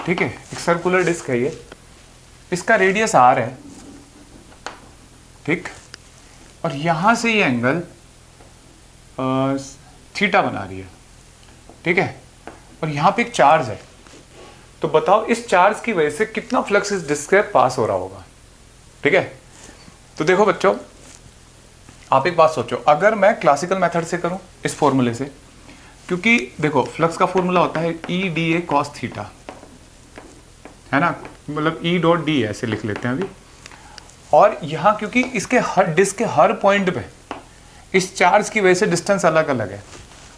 ठीक है, एक सर्कुलर डिस्क है ये, इसका रेडियस आर है, ठीक, और यहां से ये एंगल थीटा बना रही है, ठीक है, और यहां पे एक चार्ज है, तो बताओ इस चार्ज की वजह से कितना फ्लक्स इस डिस्क से पास हो रहा होगा, ठीक है। तो देखो बच्चों आप एक बात सोचो, अगर मैं क्लासिकल मेथड से करूं इस फॉर्मूले से, क्योंकि देखो फ्लक्स का फॉर्मूला होता है E D A cos theta, है ना, मतलब ई डॉट डी ऐसे लिख लेते हैं अभी, और यहां क्योंकि इसके हर डिस्क के हर पॉइंट पे इस चार्ज की वजह से डिस्टेंस अलग अलग है,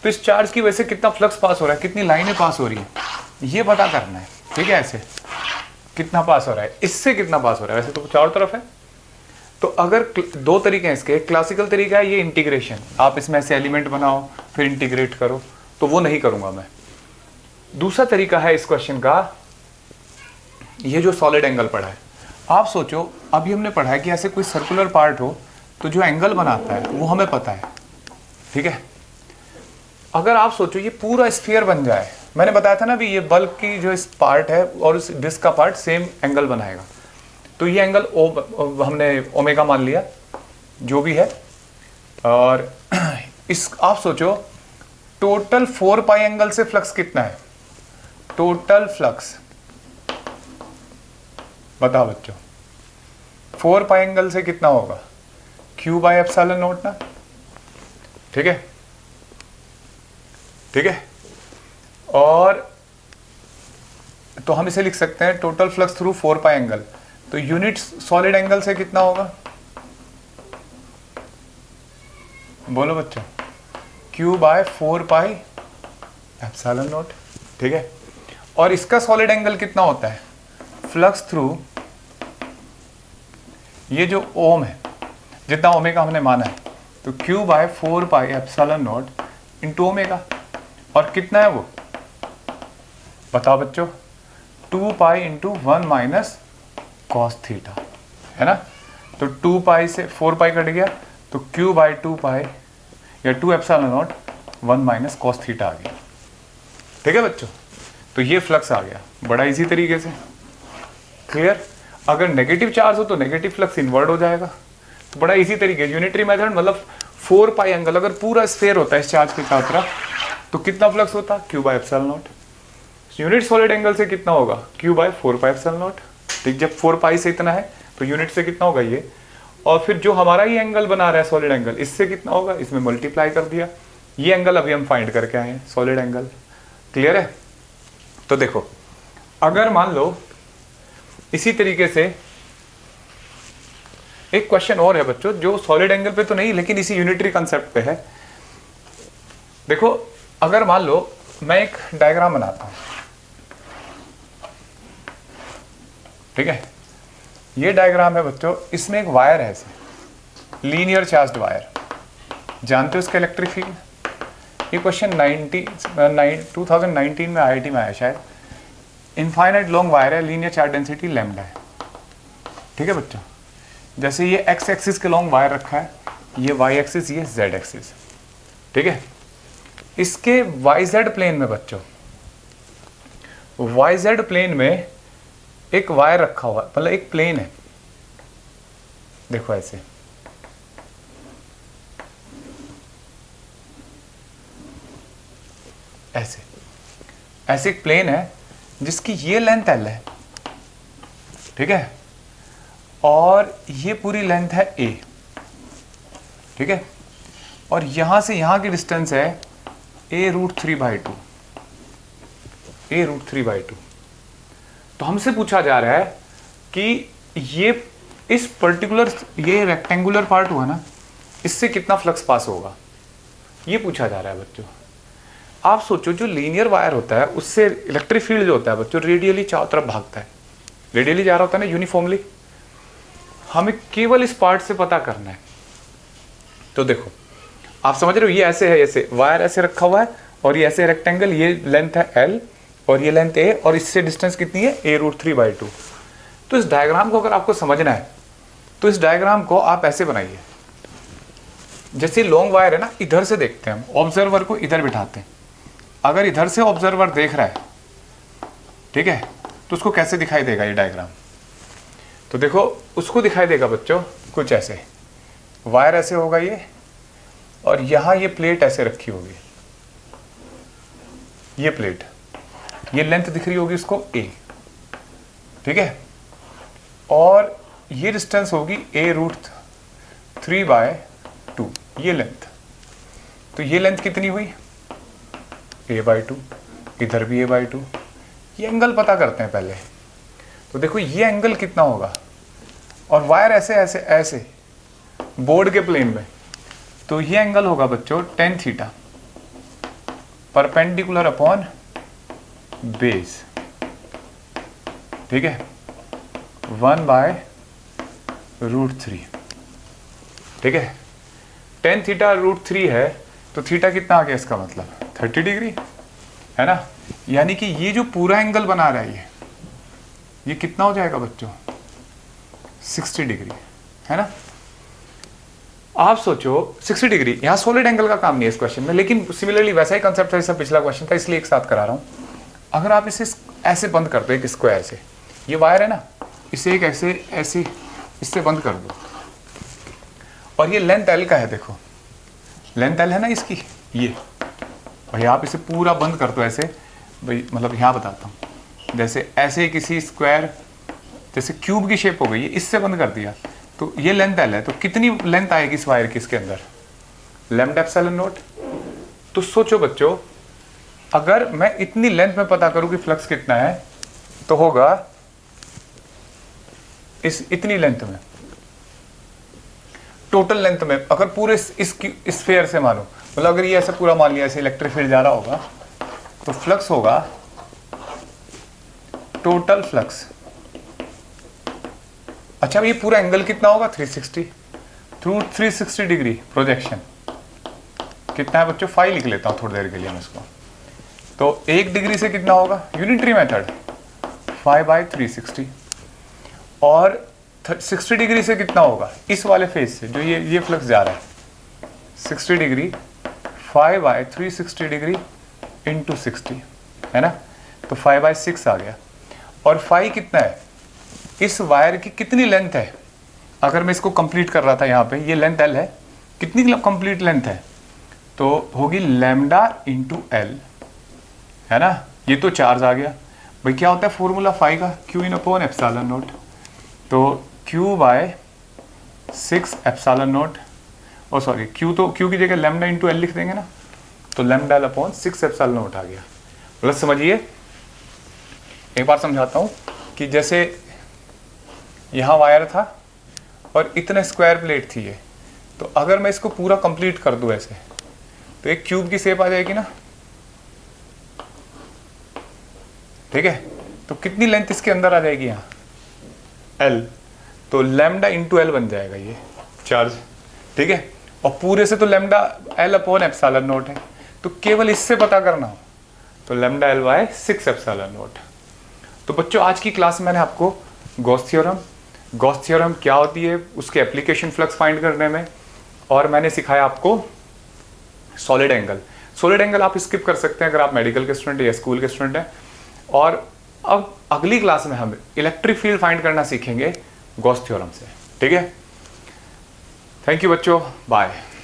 तो इस चार्ज की वजह से कितना फ्लक्स पास हो रहा है, कितनी लाइनें पास हो रही है, ये पता करना है, ठीक है, ऐसे कितना पास हो रहा है, इससे कितना पास हो रहा है, वैसे तो चारों तरफ है। तो अगर दो तरीके हैं इसके, क्लासिकल तरीका है ये इंटीग्रेशन, आप इसमें ऐसे एलिमेंट बनाओ फिर इंटीग्रेट करो, तो वो नहीं करूंगा मैं। दूसरा तरीका है इस क्वेश्चन का, ये जो सॉलिड एंगल पढ़ा है, आप सोचो अभी हमने पढ़ा है कि ऐसे कोई सर्कुलर पार्ट हो तो जो एंगल बनाता है वो हमें पता है, ठीक है। अगर आप सोचो ये पूरा स्फीयर बन जाए, मैंने बताया था ना भी ये बल्ब की जो इस पार्ट है और इस डिस्क का पार्ट सेम एंगल बनाएगा, तो ये एंगल हमने ओमेगा मान लिया जो भी है, और इस आप सोचो टोटल 4 पाई एंगल से फ्लक्स कितना है, टोटल फ्लक्स बताओ बच्चों 4 पाई एंगल से कितना होगा, Q बाय एप्सिलॉन नॉट ना, ठीक है, ठीक है। और तो हम इसे लिख सकते हैं total flux through 4 pi angle, तो यूनिट सॉलिड एंगल से कितना होगा, बोलो बच्चों, Q by 4 pi epsilon naught, ठीक है। और इसका सॉलिड एंगल कितना होता है, फ्लक्स थ्रू ये जो ओम है जितना ओमेगा हमने माना है, तो Q by 4 pi epsilon naught into omega, और कितना है वो बताओ बच्चों, 2 pi into 1 minus cos theta, है ना। तो 2 पाई से 4 पाई कट गया, तो क्यू बाई 2 पाई या 2 epsilon naught 1 minus cos theta आ गया। ठीक है बच्चों, तो ये फ्लक्स आ गया बड़ा इजी तरीके से। क्लियर। अगर नेगेटिव चार्ज हो तो नेगेटिव फ्लक्स इन्वर्ट हो जाएगा, तो बड़ा इजी तरीके, यूनिटरी मेथड। मतलब 4 पाई एंगल, अगर पूरा स्फेयर होता है इस चार्ज के चारों तरफ, तो कितना फ्लक्स होता, Q by epsilon not. Unit solid angle से कितना होगा, Q by 4 pi epsilon naught. ठीक, जब 4 पाई से इतना है तो यूनिट से कितना होगा ये, और फिर जो हमारा ये एंगल बना रहा है सॉलिड एंगल, इससे कितना होगा, इसमें मल्टीप्लाई कर दिया। ये एंगल अभी हम फाइंड करके आए हैं, सॉलिड एंगल। क्लियर है। तो देखो, अगर मान लो इसी तरीके से एक क्वेश्चन और है बच्चों, जो सॉलिड एंगल पे तो नहीं लेकिन इसी यूनिटरी कंसेप्ट पे है। देखो, अगर मान लो मैं एक डायग्राम बनाता हूं, ठीक है, ये डायग्राम है बच्चों, इसमें एक वायर है ऐसे, लीनियर चार्ज्ड वायर, जानते हो इसका इलेक्ट्रिक फील्ड। ये क्वेश्चन 2019 में आईआईटी में आया शायद। इनफाइनाइट लॉन्ग वायर है, लीनियर चार्ज डेंसिटी लैम्डा है। ठीक है बच्चों, जैसे ये एक्स एक्सिस के लॉन्ग वायर रखा है, ये वाई एक्सिस, ये जेड एक्सिस। ठीक है, इसके वाई जेड प्लेन में बच्चों, वाई जेड प्लेन में एक वायर रखा हुआ है, मतलब एक प्लेन है, देखो ऐसे, ऐसे ऐसे एक प्लेन है जिसकी ये लेंथ एल है। ठीक है, और ये पूरी लेंथ है ए। ठीक है, और यहां से यहां की डिस्टेंस है a√3/2, a√3/2। तो हमसे पूछा जा रहा है कि ये इस पर्टिकुलर, ये रेक्टेंगुलर पार्ट हुआ ना, इससे कितना फ्लक्स पास होगा, ये पूछा जा रहा है बच्चों। आप सोचो, जो लीनियर वायर होता है उससे इलेक्ट्रिक फील्ड जो होता है बच्चों, रेडियली चारों तरफ भागता है, रेडियली जा रहा होता है ना, यूनिफॉर्मली। हमें केवल इस पार्ट से पता करना है। तो देखो, आप समझ रहे हो, ये ऐसे है, ऐसे वायर ऐसे रखा हुआ है, और ये ऐसे रेक्टेंगल, ये लेंथ है एल और ये लेंथ ए, और इससे डिस्टेंस कितनी है, a√3/2। तो इस डायग्राम को अगर आपको समझना है तो इस डायग्राम को आप ऐसे बनाइए, जैसे लॉन्ग वायर है ना, इधर से देखते हैं हम, ऑब्जर्वर को इधर बिठाते हैं। अगर इधर से ऑब्जर्वर देख रहा है, ठीक है, तो उसको कैसे दिखाई देगा ये डायग्राम। तो देखो, उसको दिखाई देगा बच्चों कुछ ऐसे, वायर ऐसे होगा ये, और यहां ये प्लेट ऐसे रखी होगी, ये प्लेट, ये लेंथ दिख रही होगी उसको ए। ठीक है, और ये डिस्टेंस होगी a√3/2, ये लेंथ। तो ये लेंथ कितनी हुई, a/2, इधर भी a/2। ये एंगल पता करते हैं पहले। तो देखो, ये एंगल कितना होगा, और वायर ऐसे ऐसे ऐसे बोर्ड के प्लेन में, तो ये एंगल होगा बच्चों tan theta, perpendicular upon base. ठीक है, 1/√3। ठीक है, tan थीटा √3 है, तो थीटा कितना आ गया, इसका मतलब 30 डिग्री, है ना। यानी कि ये जो पूरा एंगल बना रहा है ये कितना हो जाएगा बच्चों, 60 डिग्री, है ना। आप सोचो 60 डिग्री, यहां सॉलिड एंगल का काम नहीं है इस क्वेश्चन में, लेकिन सिमिलरली वैसा ही कंसेप्ट है जैसा पिछला क्वेश्चन था, इसलिए एक साथ करा रहा हूं। अगर आप इसे ऐसे बंद कर दो, एक स्क्वायर से, ये वायर है ना, इसे एक ऐसे ऐसे इससे बंद कर दो, और ये लेंथ एल का है, देखो लेंथ एल है ना इसकी, ये भाई आप इसे पूरा बंद कर दो ऐसे, भाई मतलब यहाँ बताता हूँ, जैसे ऐसे किसी स्क्वायर, जैसे क्यूब की शेप हो गई है, इससे बंद कर दिया, तो ये लेंथ एल है, तो कितनी लेंथ आएगी इस वायर की इसके अंदर, लैम्डा एप्सिलॉन नॉट। तो सोचो बच्चों, अगर मैं इतनी लेंथ में पता करूं कि फ्लक्स कितना है, तो होगा इस इतनी लेंथ में, टोटल लेंथ में, अगर पूरे इस स्फीयर से मानो, मतलब अगर ये ऐसे पूरा मान लिया, ऐसे इलेक्ट्रिक फील्ड जा रहा होगा, तो फ्लक्स होगा, टोटल फ्लक्स। अच्छा, ये पूरा एंगल कितना होगा, 360 थ्रू 360 डिग्री प्रोजेक्शन कितना है बच्चों, 5 लिख लेता हूं थोड़ी देर के लिए मैं इसको, तो 1 डिग्री से कितना होगा, यूनिटरी मेथड 5/360, और 60 डिग्री से कितना होगा, इस वाले फेज से जो ये फ्लक्स जा रहा है 60 डिग्री 5/360 डिग्री इंटू 60 है ना, तो 5/6 आ गया। और 5 कितना है, इस वायर की कितनी लेंथ है, अगर मैं इसको कंप्लीट कर रहा था यहाँ पे, ये लेंथ L है, कितनी कंप्लीट लेंथ है, तो होगी लैम्डा इंटू एल, है ना। ये तो चार्ज आ गया भाई, क्या होता है फॉर्मूला 5 का, Q इन अपॉन एप्सिलॉन नोट, तो Q/6 एप्सिलॉन नोट, और सॉरी Q तो Q की जगह लैम्डा इंटू एल लिख देंगे ना, तो lambda l upon 6 epsilon naught आ गया। मतलब समझिए, एक बार समझाता हूँ कि जैसे यहाँ वायर था और इतने स्क्वायर प्लेट थी ये, तो अगर मैं इसको पूरा कंप्लीट कर दूँ ऐसे, तो एक क्यूब की शेप आ जाएगी ना, ठीक है। तो कितनी लेंथ इसके अंदर आ जाएगी यहाँ, L, तो लैम्डा इंटू एल बन जाएगा ये चार्ज, ठीक है। और पूरे से तो lambda l upon epsilon note है, तो केवल इससे पता करना हो तो लैम्डा L/6 एप्सिलॉन नोट। तो बच्चों आज की क्लास में मैंने आपको गॉस थ्योरम क्या होती है, उसके एप्लीकेशन फ्लक्स फाइंड करने में, और मैंने सिखाया आपको सॉलिड एंगल आप स्किप कर सकते हैं अगर आप मेडिकल के स्टूडेंट या स्कूल के स्टूडेंट हैं। और अब अगली क्लास में हम इलेक्ट्रिक फील्ड फाइंड करना सीखेंगे गॉस थ्योरम से, ठीक है। थैंक यू बच्चों, बाय।